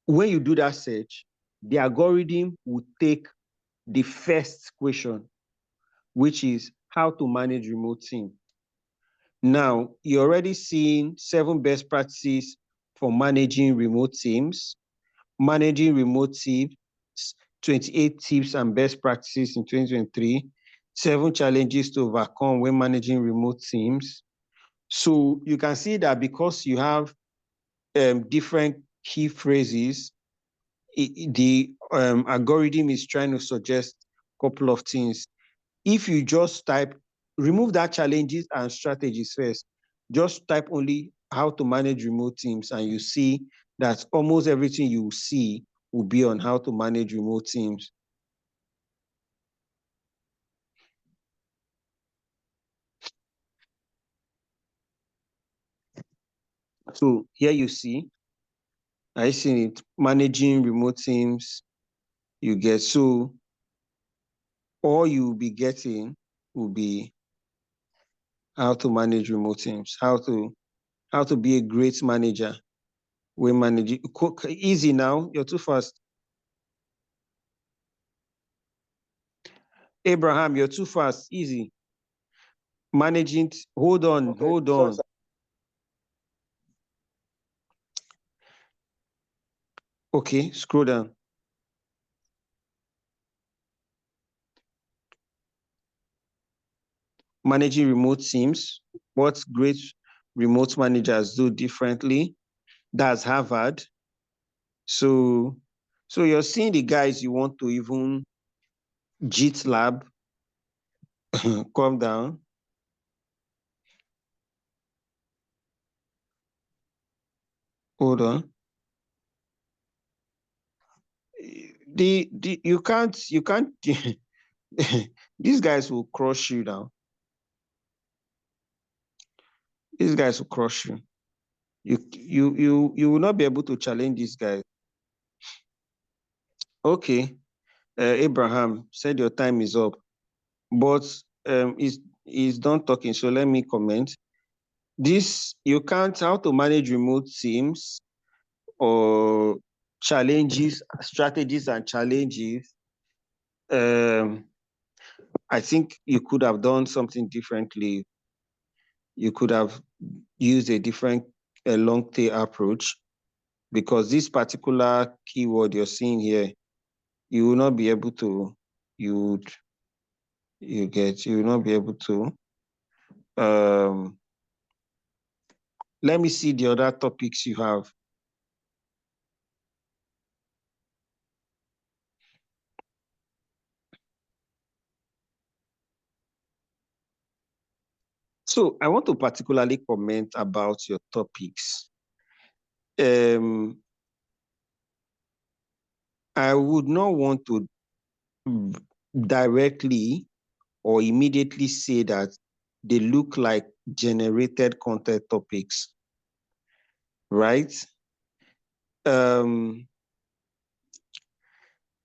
when you do that search, the algorithm will take the first question, which is how to manage remote team. Now, you're already seeing 7 best practices for managing remote teams, managing remote teams, 28 tips and best practices in 2023, 7 challenges to overcome when managing remote teams. So you can see that because you have different key phrases, the algorithm is trying to suggest a couple of things. If you just remove that challenges and strategies first, just type only how to manage remote teams, and you see that almost everything you see will be on how to manage remote teams. So here you see, I see it, managing remote teams, you get, so all you'll be getting will be how to manage remote teams, how to be a great manager. We manage it. Easy now, you're too fast. Abraham, you're too fast. Easy. Managing, hold on, Okay, hold sorry, on. sir. Okay, scroll down. Managing remote teams, what great remote managers do differently. That's Harvard. So you're seeing the guys you want to even GitLab, calm down. Hold on. You can't these guys will crush you now. These guys will crush you. You will not be able to challenge these guys. Okay. Abraham said your time is up, but he's done talking. So let me comment. This you can't how to manage remote teams or challenges, strategies and challenges. I think you could have done something differently. You could have used a different long tail approach, because this particular keyword you're seeing here, you will not be able to, you will not be able to. Let me see the other topics you have. So I want to particularly comment about your topics. I would not want to directly or immediately say that they look like generated content topics, right? The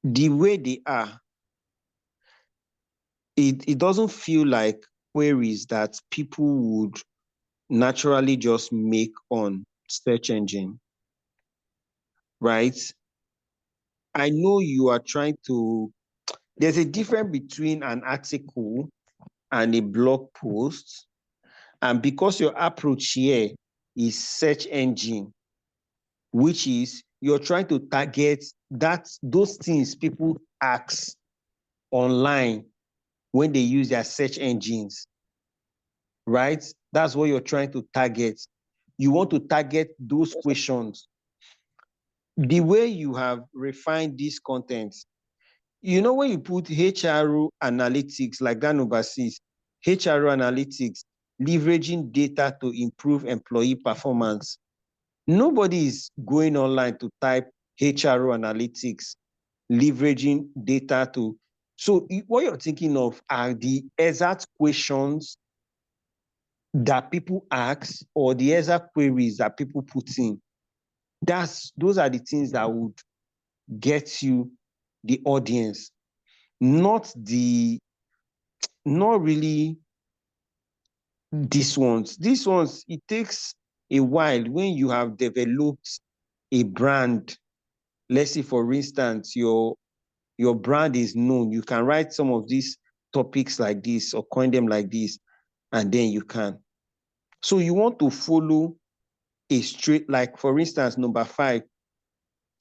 way they are, it doesn't feel like queries that people would naturally just make on search engine, right? I know you are trying to, there's a difference between an article and a blog post. And because your approach here is search engine, which is you're trying to target those things people ask online when they use their search engines, right? That's what you're trying to target. You want to target those questions. The way you have refined this content, you know, when you put HRO analytics, like that number says, HRO analytics, leveraging data to improve employee performance. Nobody is going online to type HRO analytics, leveraging data to. So what you're thinking of are the exact questions that people ask or the exact queries that people put in. Those are the things that would get you the audience, not really these ones. These ones, it takes a while when you have developed a brand. Let's say, for instance, your brand is known. You can write some of these topics like this or coin them like this, and then you can. So you want to follow a straight, like for instance, number 5,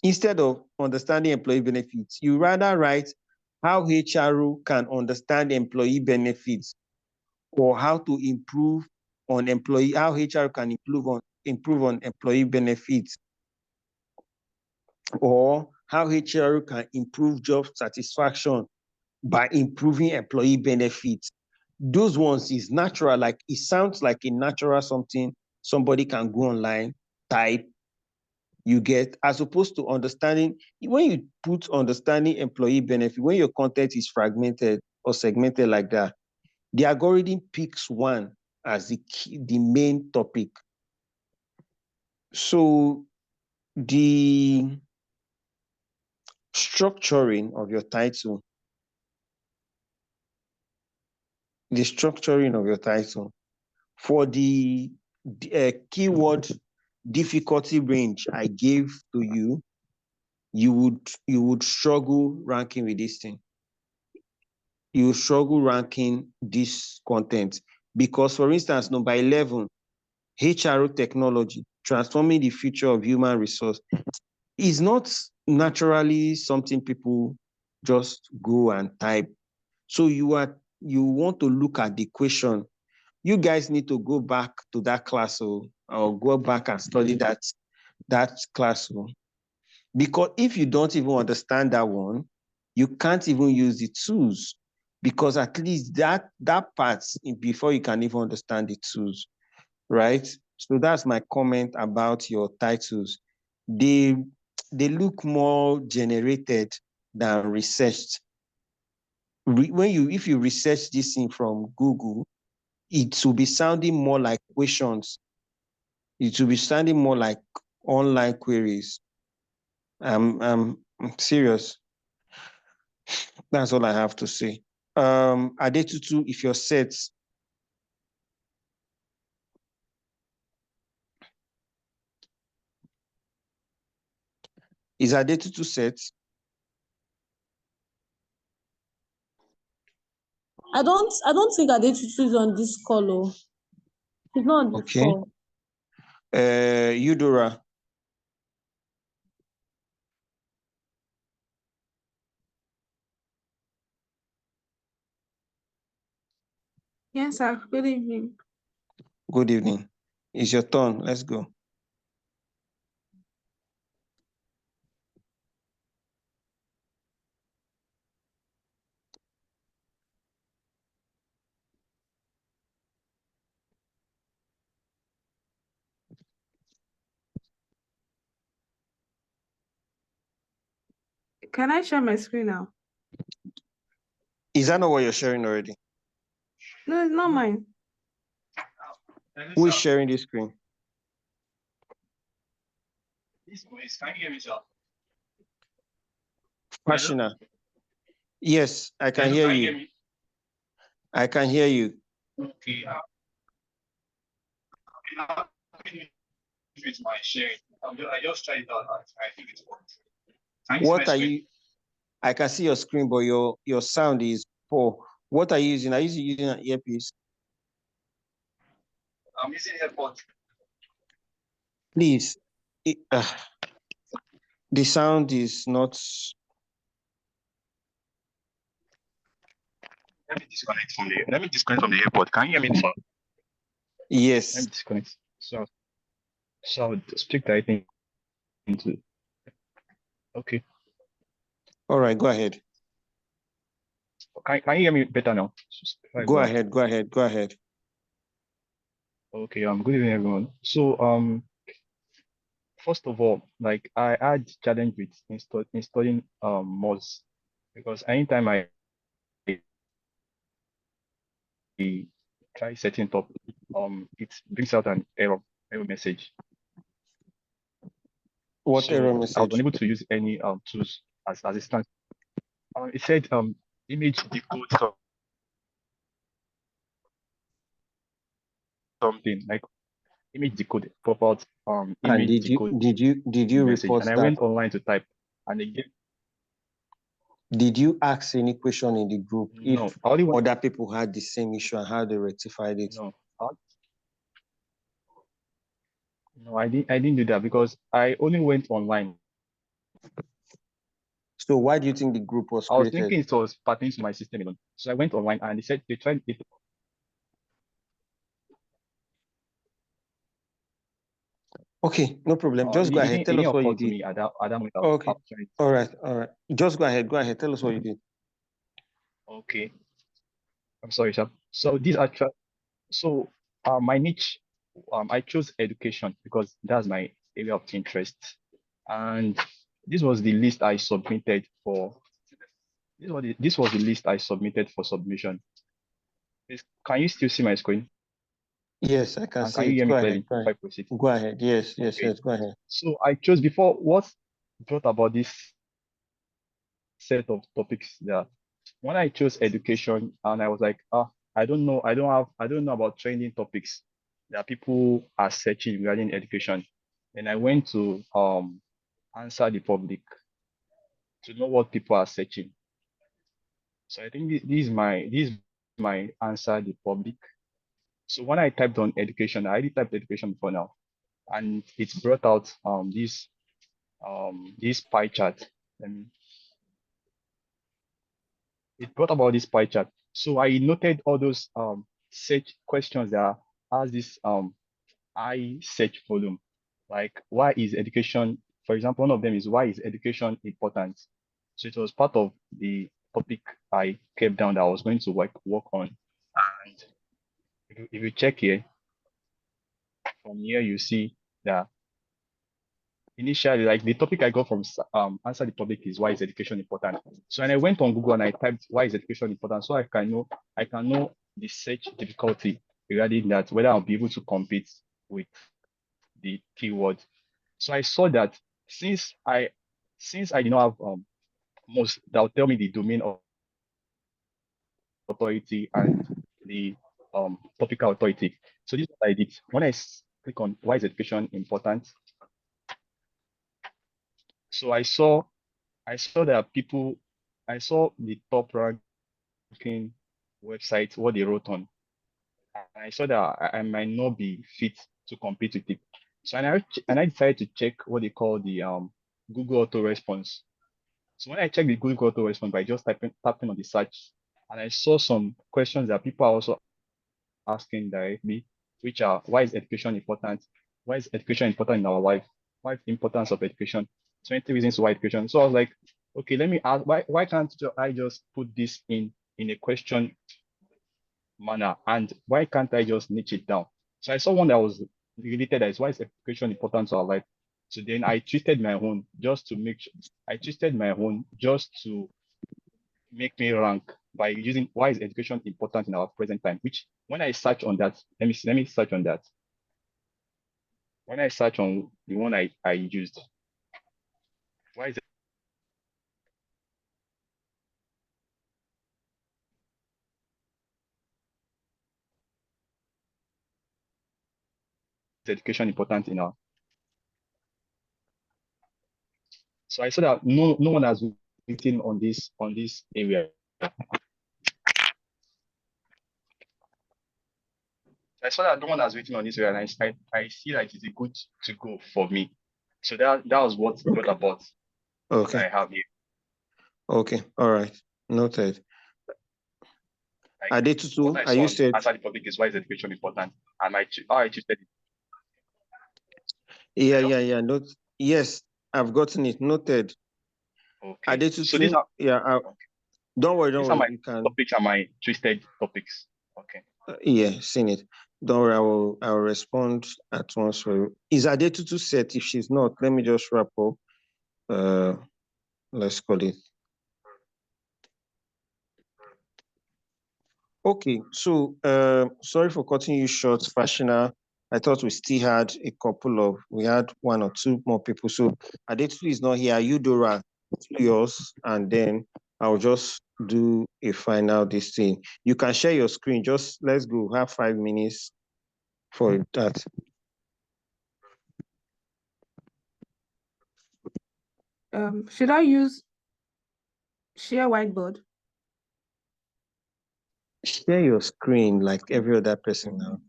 instead of understanding employee benefits, you rather write how HRO can understand employee benefits, or how to improve on employee, how HR can improve on employee benefits, or how HR can improve job satisfaction by improving employee benefits. Those ones is natural, like it sounds like a natural something somebody can go online, type, you get, as opposed to understanding. When you put understanding employee benefit, when your content is fragmented or segmented like that, the algorithm picks one as the main topic. So the structuring of your title, For the keyword difficulty range I gave to you, you would struggle ranking with this thing. You would struggle ranking this content because, for instance, number 11, HRO technology, transforming the future of human resource, is not naturally something people just go and type. So you want to look at the question. You guys need to go back to that class or go back and study that class. Because if you don't even understand that one, you can't even use the tools, because at least that part before you can even understand the tools, right? So that's my comment about your titles. They look more generated than researched. If you research this thing from Google, it will be sounding more like questions. It will be sounding more like online queries. I'm serious. That's all I have to say. Adetutu, if you're set. Is Adetutu set? I don't think Adetutu is on this call. Oh. He's not on this Okay. call. Eudora. Yes, sir. Good evening. Good evening. It's your turn. Let's go. Can I share my screen now? Is that not what you're sharing already? No, it's not mine. Who is sharing this screen? Can you hear me, sir? Pashina. Yes, I can hear you. I can hear you. Okay. With my sharing. I just tried it out. I think it's working. What are you? I can see your screen, but your sound is poor. What are you using? Are you using an earpiece? I'm using AirPods. Please. The sound is not. Let me disconnect from the AirPod. Can you hear me now? Yes. Let me disconnect. So I'll speak directly into. Okay. All right, go ahead. Can you hear me better now? Go ahead. Okay, good evening, everyone. So, first of all, like I had challenge with installing mods, because anytime I try setting it up, it brings out an error message. What error message? I was unable to use any tools as it stands. It said image decode something like image decode pop out image and decode did you message, report and I that? went online to type, and again. Did you ask any question in the group No, if other people had the same issue and how they rectified it? No, I didn't do that, because I only went online. So why do you think the group was created? I was thinking it was pertaining to my system alone. So I went online and they said they tried it. Okay, no problem. Just go ahead. Tell us what you did. Me at that moment. Okay. All right. Just go ahead. Tell us what you did. Okay. I'm sorry, sir. So my niche, I chose education because that's my area of interest, and this was the list I submitted for. This was the list I submitted for submission. Can you still see my screen? Yes, I can And see can you it. hear me Go clearly? ahead. Go ahead. Yes, go ahead. So I chose, before, what brought about this set of topics that when I chose education, and I was like, I don't know about trending topics that people are searching regarding education. And I went to answer the public to know what people are searching. So I think this is my answer the public. So when I typed on education, I already typed education before now, and it brought out this pie chart. And it brought about this pie chart. So I noted all those search questions that has this high search volume. Like, why is education, for example, one of them is, why is education important? So it was part of the topic I kept down that I was going to work on. And if you check here, from here, you see that initially, like, the topic I got from answer the public is, why is education important? So when I went on Google and I typed, why is education important, so I can know the search difficulty regarding that, whether I'll be able to compete with the keyword. So I saw that since I did not have most, that will tell me the domain authority and the topical authority. So this is what I did. When I click on why is education important, so I saw that I saw the top ranking website, what they wrote on. And I saw that I might not be fit to compete with it. So and I decided to check what they call the Google auto response. So when I checked the Google auto response by just tapping on the search, and I saw some questions that people are also asking directly, which are, why is education important? Why is education important in our life? Why is the importance of education? 20 reasons why education. So I was like, okay, let me ask, why can't I just put this in a question manner, and why can't I just niche it down? So I saw one that was related, as, why is education important to our life? So then I twisted my own just to make sure, make me rank by using, why is education important in our present time, which when I search on that, let me search on that. When I search on the one I used, why is education important in our, so I saw that no one has written on this area. I saw that no one has written on this area, and I see that it's a good to go for me. So that was what brought about what I Okay. have here. Okay. All right. Noted. Like, Adetutu, what I are saw you on said? answer the public is, why is education important? And how I choose it. Yeah, Hello? yeah. Note. Yes, I've gotten it. Noted. Okay. So Adetutu, yeah. Don't worry. these are my You can. topics and my twisted topics. Okay. Yeah, seen it. Don't worry. I will respond at once for you. Is Adetutu set? If she's not, let me just wrap up. Let's call it. Okay, so sorry for cutting you short, Fashina. I thought we had one or two more people. So Adetu is not here. Eudora, do yours, and then I'll just do a final this thing. You can share your screen. Just let's go. Have 5 minutes for that. Should I use share whiteboard? Share your screen like every other person now.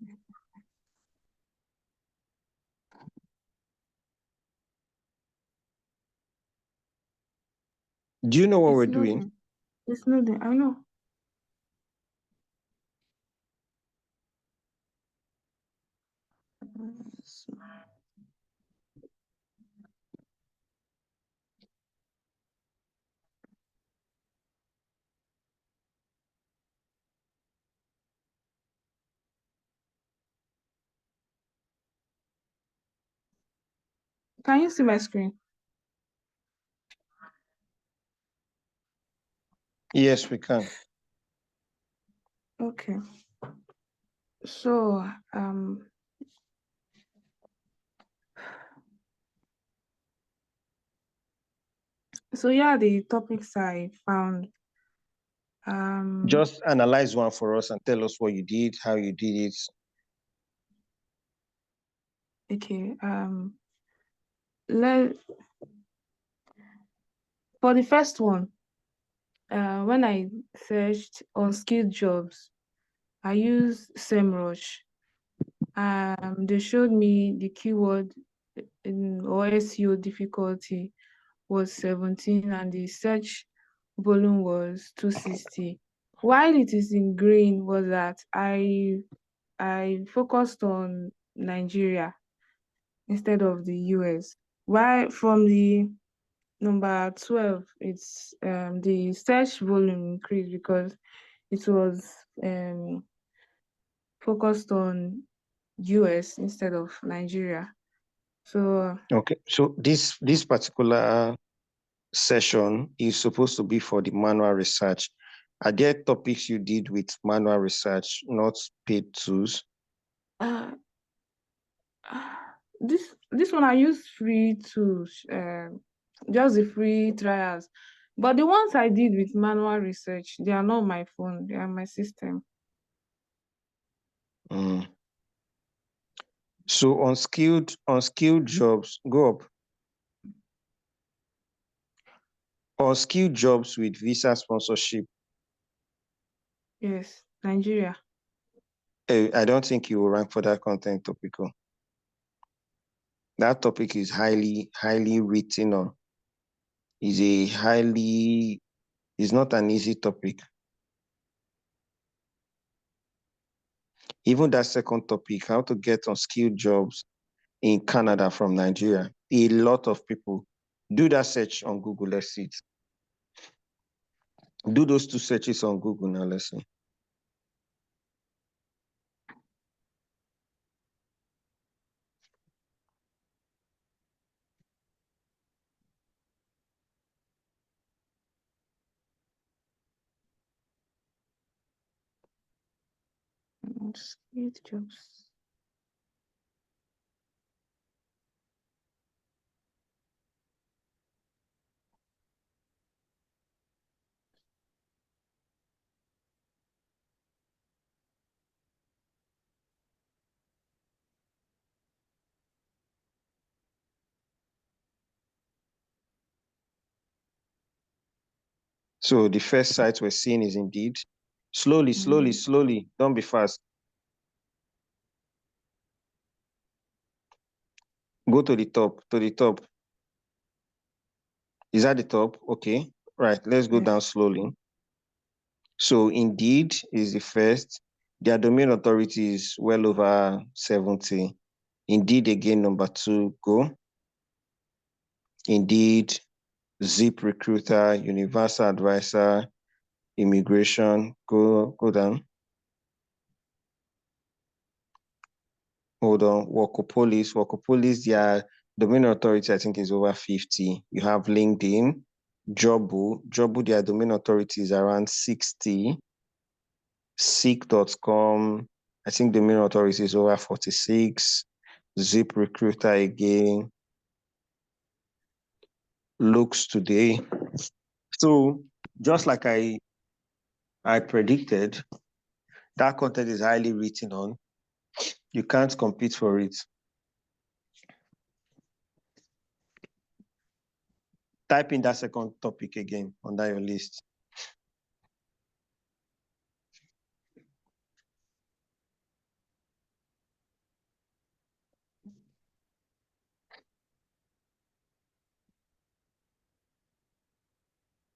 Do you know what we're doing? It's loading. I know. Can you see my screen? Yes, we can. Okay. So so yeah, the topics I found Just analyze one for us and tell us what you did, how you did it. Okay. For the first one, when I searched on skilled jobs, I used SEMrush. They showed me the keyword or SEO difficulty was 17 and the search volume was 260. While it is in green was that I focused on Nigeria instead of the US. While from the number 12, it's the search volume increased because it was focused on US instead of Nigeria. So Okay, so this particular session is supposed to be for the manual research. Are there topics you did with manual research, not paid tools? uh, this one I use free tools, just the free trials. But the ones I did with manual research, they are not my phone, they are my system. So unskilled jobs, go up. Unskilled jobs with visa sponsorship. Yes, Nigeria. I don't think you will rank for that content topic. That topic is highly written on. It's not an easy topic. Even that second topic, how to get unskilled jobs in Canada from Nigeria. A lot of people do that search on Google. Let's see it. Do those two searches on Google now. Let's see. Unskilled jobs. So the first site we're seeing is Indeed. Slowly. Don't be fast. Go to the top. Is that the top? Okay. Right. Let's go down slowly. So Indeed is the first. Their domain authority is well over 70. Indeed again, number 2, go. Indeed, Zip Recruiter, Universal Advisor, Immigration, go down. Hold on, Workopolis, their domain authority, I think, is over 50. You have LinkedIn, Jobu, their domain authority is around 60. Seek.com, I think domain authority is over 46. Zip Recruiter again. Looks Today. So just like I predicted, that content is highly written on. You can't compete for it. Type in that second topic again under your list.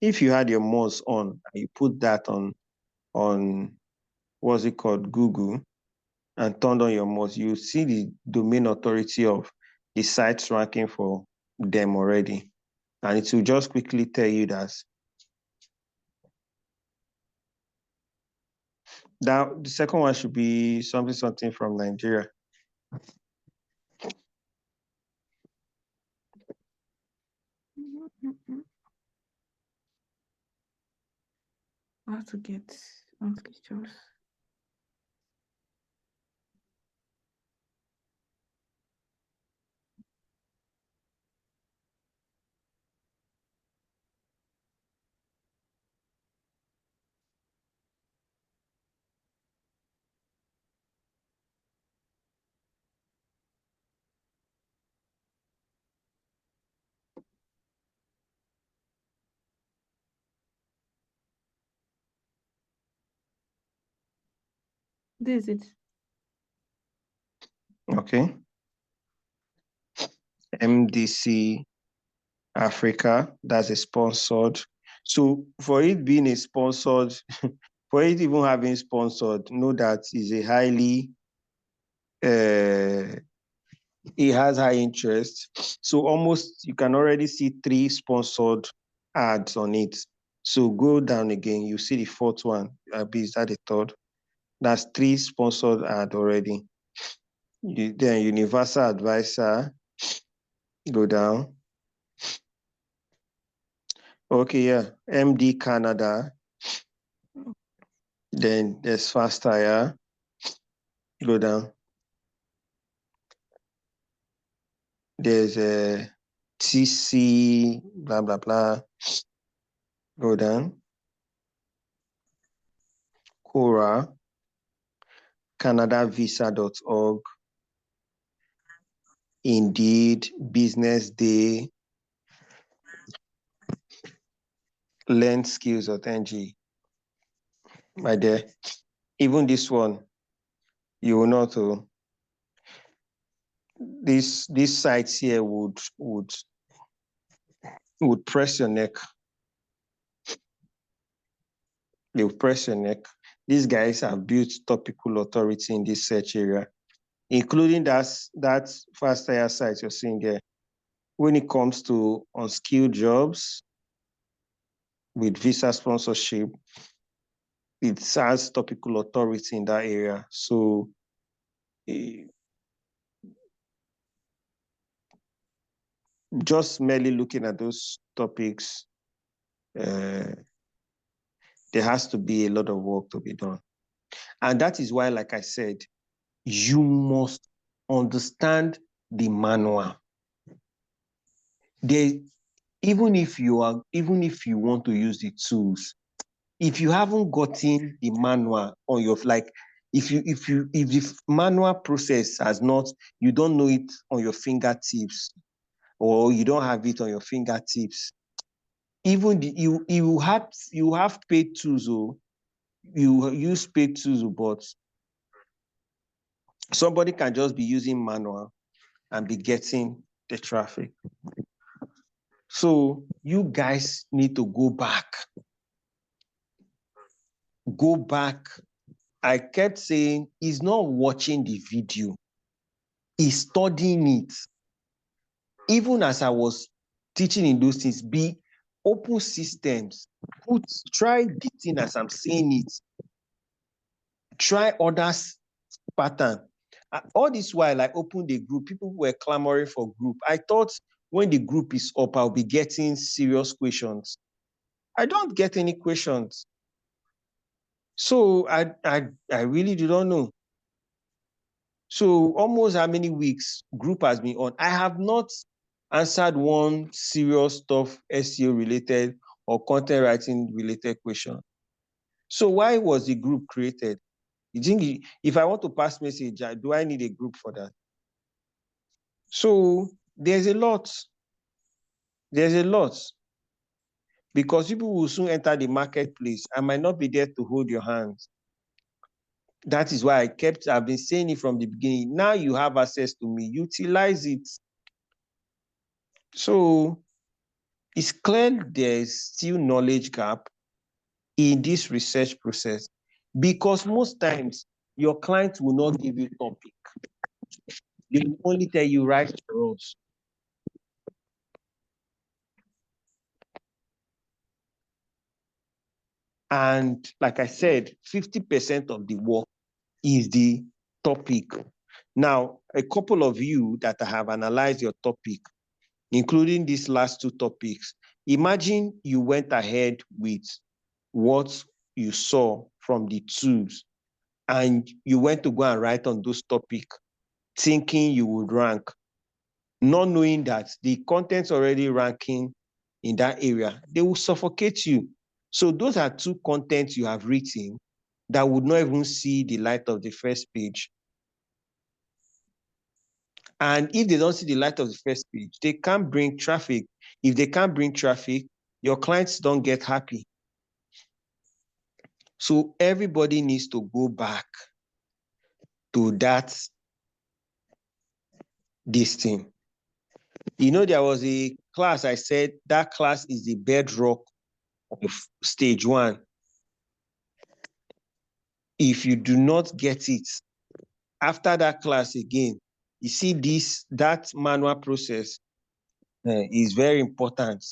If you had your mouse on, you put that on what's it called, Google, and turned on your mouse, you see the domain authority of the sites ranking for them already. And it will just quickly tell you that the second one should be something from Nigeria. How to get unskilled jobs. This is it. Okay. MDC Africa, that's a sponsored. So for it being a sponsored, for it even having sponsored, know that is a highly, it has high interest. So almost you can already see 3 sponsored ads on it. So go down again, you see the 4th one. Is that the 3rd? That's 3 sponsored ad already. Then Universal Advisor, go down. Okay, yeah. MD Canada. Then there's Fast Tire. Go down. There's a TC, blah, blah, blah. Go down. Cora, CanadaVisa.org, Indeed, Business Day, Learn Skills.ng. My dear, even this one, you will not. These sites here would press your neck. They will press your neck. These guys have built topical authority in this search area, including that Fast Tire site you're seeing there. When it comes to unskilled jobs with visa sponsorship, it has topical authority in that area. So just merely looking at those topics, there has to be a lot of work to be done. And that is why, like I said, you must understand the manual. Even if you want to use the tools, if you haven't gotten the manual on your, like, if the manual process has not, you don't know it on your fingertips, or you don't have it on your fingertips, even you have paid tools, or you use paid tools, but somebody can just be using manual and be getting the traffic. So you guys need to go back. Go back. I kept saying he's not watching the video, he's studying it. Even as I was teaching in those things, be open systems. Try the thing as I'm saying it. Try others' pattern. All this while I opened the group, people were clamoring for group. I thought when the group is up, I'll be getting serious questions. I don't get any questions. So I really do not know. So almost how many weeks group has been on? I have not answered one serious stuff SEO related or content writing related question. So why was the group created? You think if I want to pass message, do I need a group for that? So there's a lot. There's a lot. Because people will soon enter the marketplace. I might not be there to hold your hands. That is why I've been saying it from the beginning. Now you have access to me, utilize it. So it's clear there's still knowledge gap in this research process, because most times your clients will not give you topic. They will only tell you write for us. And like I said, 50% of the work is the topic. Now, a couple of you that have analyzed your topic, including these last 2 topics, imagine you went ahead with what you saw from the tools and you went to go and write on those topics, thinking you would rank, not knowing that the content's already ranking in that area. They will suffocate you. So those are 2 contents you have written that would not even see the light of the first page. And if they don't see the light of the first page, they can't bring traffic. If they can't bring traffic, your clients don't get happy. So everybody needs to go back to this thing. There was a class I said that class is the bedrock of stage 1. If you do not get it, after that class again, you see that manual process is very important.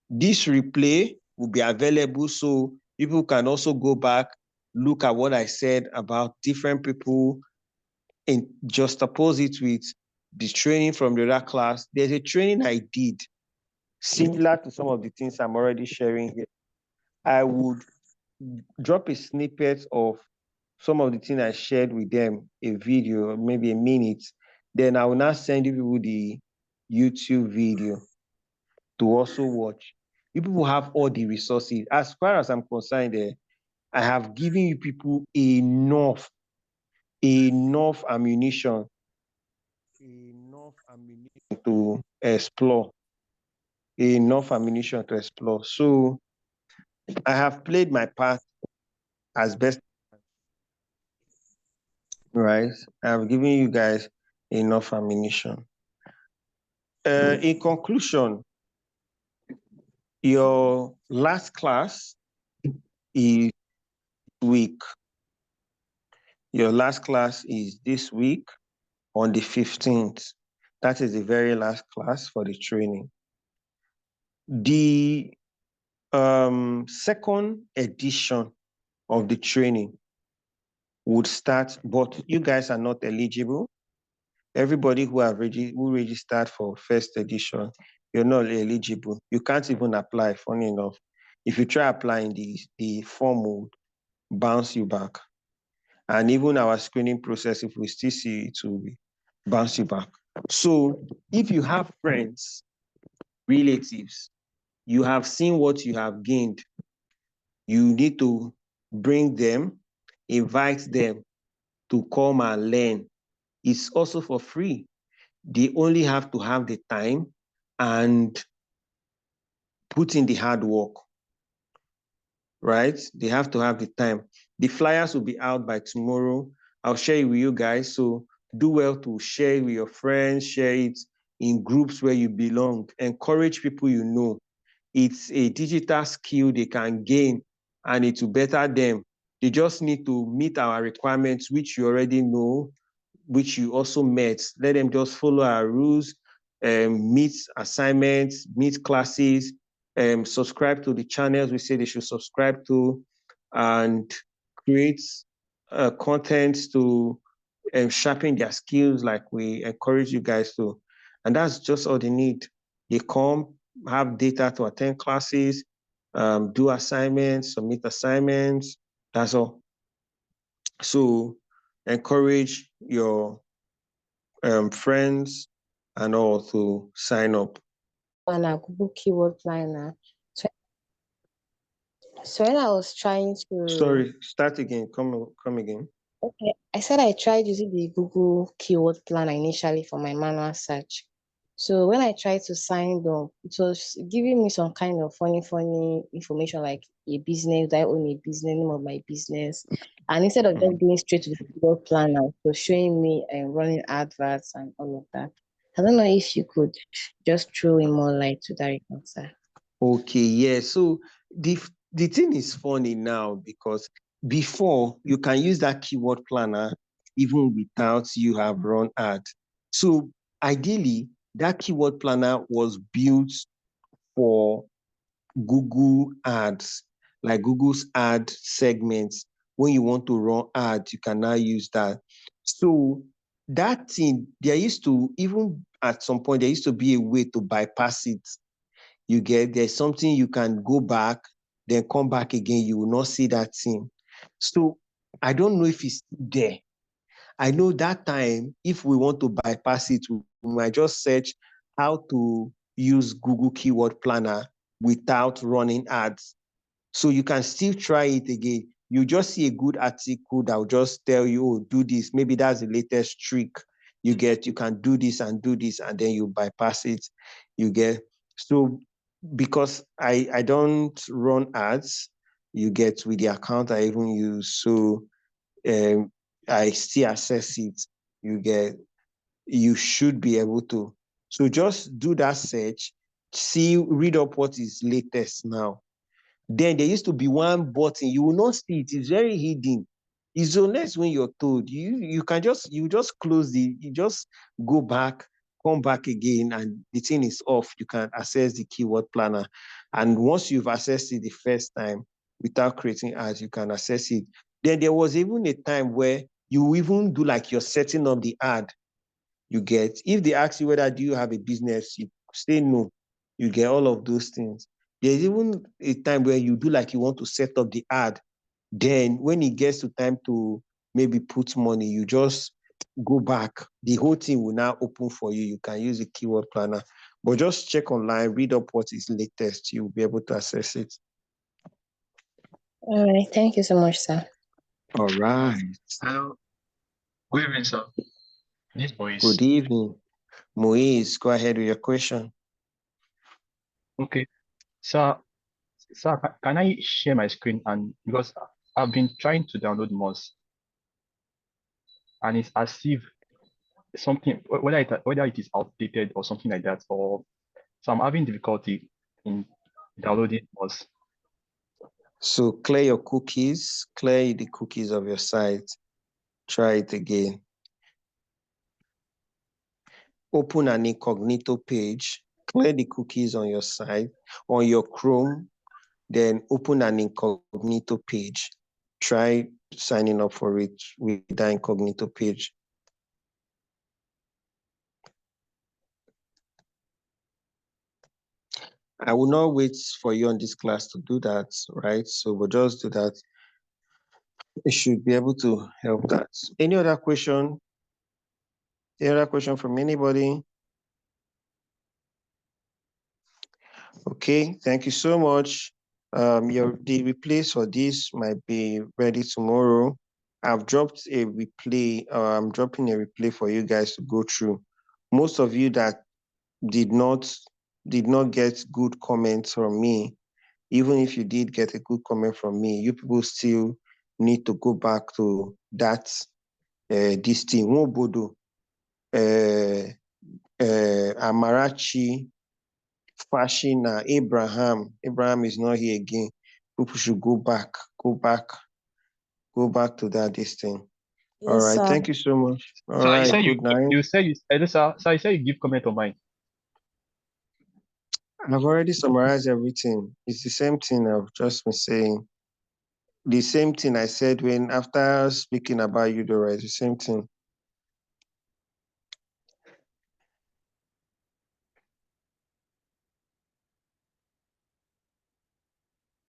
This replay will be available so people can also go back, look at what I said about different people and juxtapose it with the training from the other class. There's a training I did similar to some of the things I'm already sharing here. I would drop a snippet of some of the things I shared with them, a video, maybe a minute. Then I will now send you people the YouTube video to also watch. You people have all the resources. As far as I'm concerned, I have given you people enough ammunition to explore. Enough ammunition to explore. So I have played my part as best, right? I've given you guys enough ammunition. In conclusion, your last class is week. Your last class is this week on the 15th. That is the very last class for the training. The second edition of the training would start, but you guys are not eligible. Everybody who registered for first edition, you're not eligible. You can't even apply, funny enough. If you try applying, the form would bounce you back. And even our screening process, if we still see it, will bounce you back. So if you have friends, relatives, you have seen what you have gained, you need to bring them, invite them to come and learn. It's also for free. They only have to have the time and put in the hard work, right? They have to have the time. The flyers will be out by tomorrow. I'll share it with you guys. So do well to share it with your friends, share it in groups where you belong. Encourage people you know. It's a digital skill they can gain and it will better them. They just need to meet our requirements, which you already know, which you also met. Let them just follow our rules, meet assignments, meet classes, subscribe to the channels we say they should subscribe to, and create content to sharpen their skills like we encourage you guys to. And that's just all they need. They come, have data to attend classes, do assignments, submit assignments. That's all. So encourage your friends and all to sign up. On a Google Keyword Planner. So when I was trying to, Sorry, start again. Come again. okay, I said I tried using the Google Keyword Planner initially for my manual search. So when I tried to sign up, it was giving me some kind of funny information like a business, I own a business, name of my business. And instead of just going straight to the keyword planner, it was showing me running adverts and all of that. I don't know if you could just throw in more light to that answer. Okay, yeah. So the thing is funny now because before you can use that keyword planner even without you have run ads. So ideally, that keyword planner was built for Google ads, like Google's ad segments. When you want to run ads, you can now use that. So that thing, even at some point, there used to be a way to bypass it. There's something you can go back, then come back again, you will not see that thing. So I don't know if it's there. I know that time, if we want to bypass it, we might just search how to use Google Keyword Planner without running ads. So you can still try it again. You just see a good article that will just tell you, oh, do this. Maybe that's the latest trick you get. You can do this, and then you bypass it. You get. So because I don't run ads, you get with the account I even use. So I still access it, you should be able to. So just do that search, read up what is latest now. Then there used to be one button, you will not see it, it's very hidden. It's unless when you're told, you just close you just go back, come back again, and the thing is off. You can access the keyword planner. And once you've accessed it the first time without creating ads, you can access it. Then there was even a time where you even do like you're setting up the ad. You get, if they ask you whether do you have a business, you say no, you get all of those things. There's even a time where you do like you want to set up the ad. Then when it gets to time to maybe put money, you just go back. The whole thing will now open for you. You can use a keyword planner. But just check online, read up what is latest. You'll be able to access it. All right. Thank you so much, sir. All right. Hello. Good evening, sir. This boy Good evening. Moise, go ahead with your question. Okay. Sir, can I share my screen? And because I've been trying to download Moz, and it's as if something, whether it is outdated or something like that, or so I'm having difficulty in downloading Moz. So clear your cookies, clear the cookies of your site. Try it again. Open an incognito page, clear the cookies on your site, on your Chrome, then open an incognito page. Try signing up for it with that incognito page. I will not wait for you on this class to do that, right? So we'll just do that. It should be able to help that. Any other question? Any other question from anybody? Okay, thank you so much. The replays for this might be ready tomorrow. I've dropped a replay. I'm dropping a replay for you guys to go through. Most of you that did not get good comments from me, even if you did get a good comment from me, you people still need to go back to that this thing. Wobodo, Amarachi, Fashina, Abraham. Abraham is not here again. People should go back to that this thing. Yes, All right, sir. thank you so much. All So right, you good night. you say you give comment on mine. I've already summarized everything. It's the same thing I've just been saying. The same thing I said when after speaking about Eudora, it's the same thing.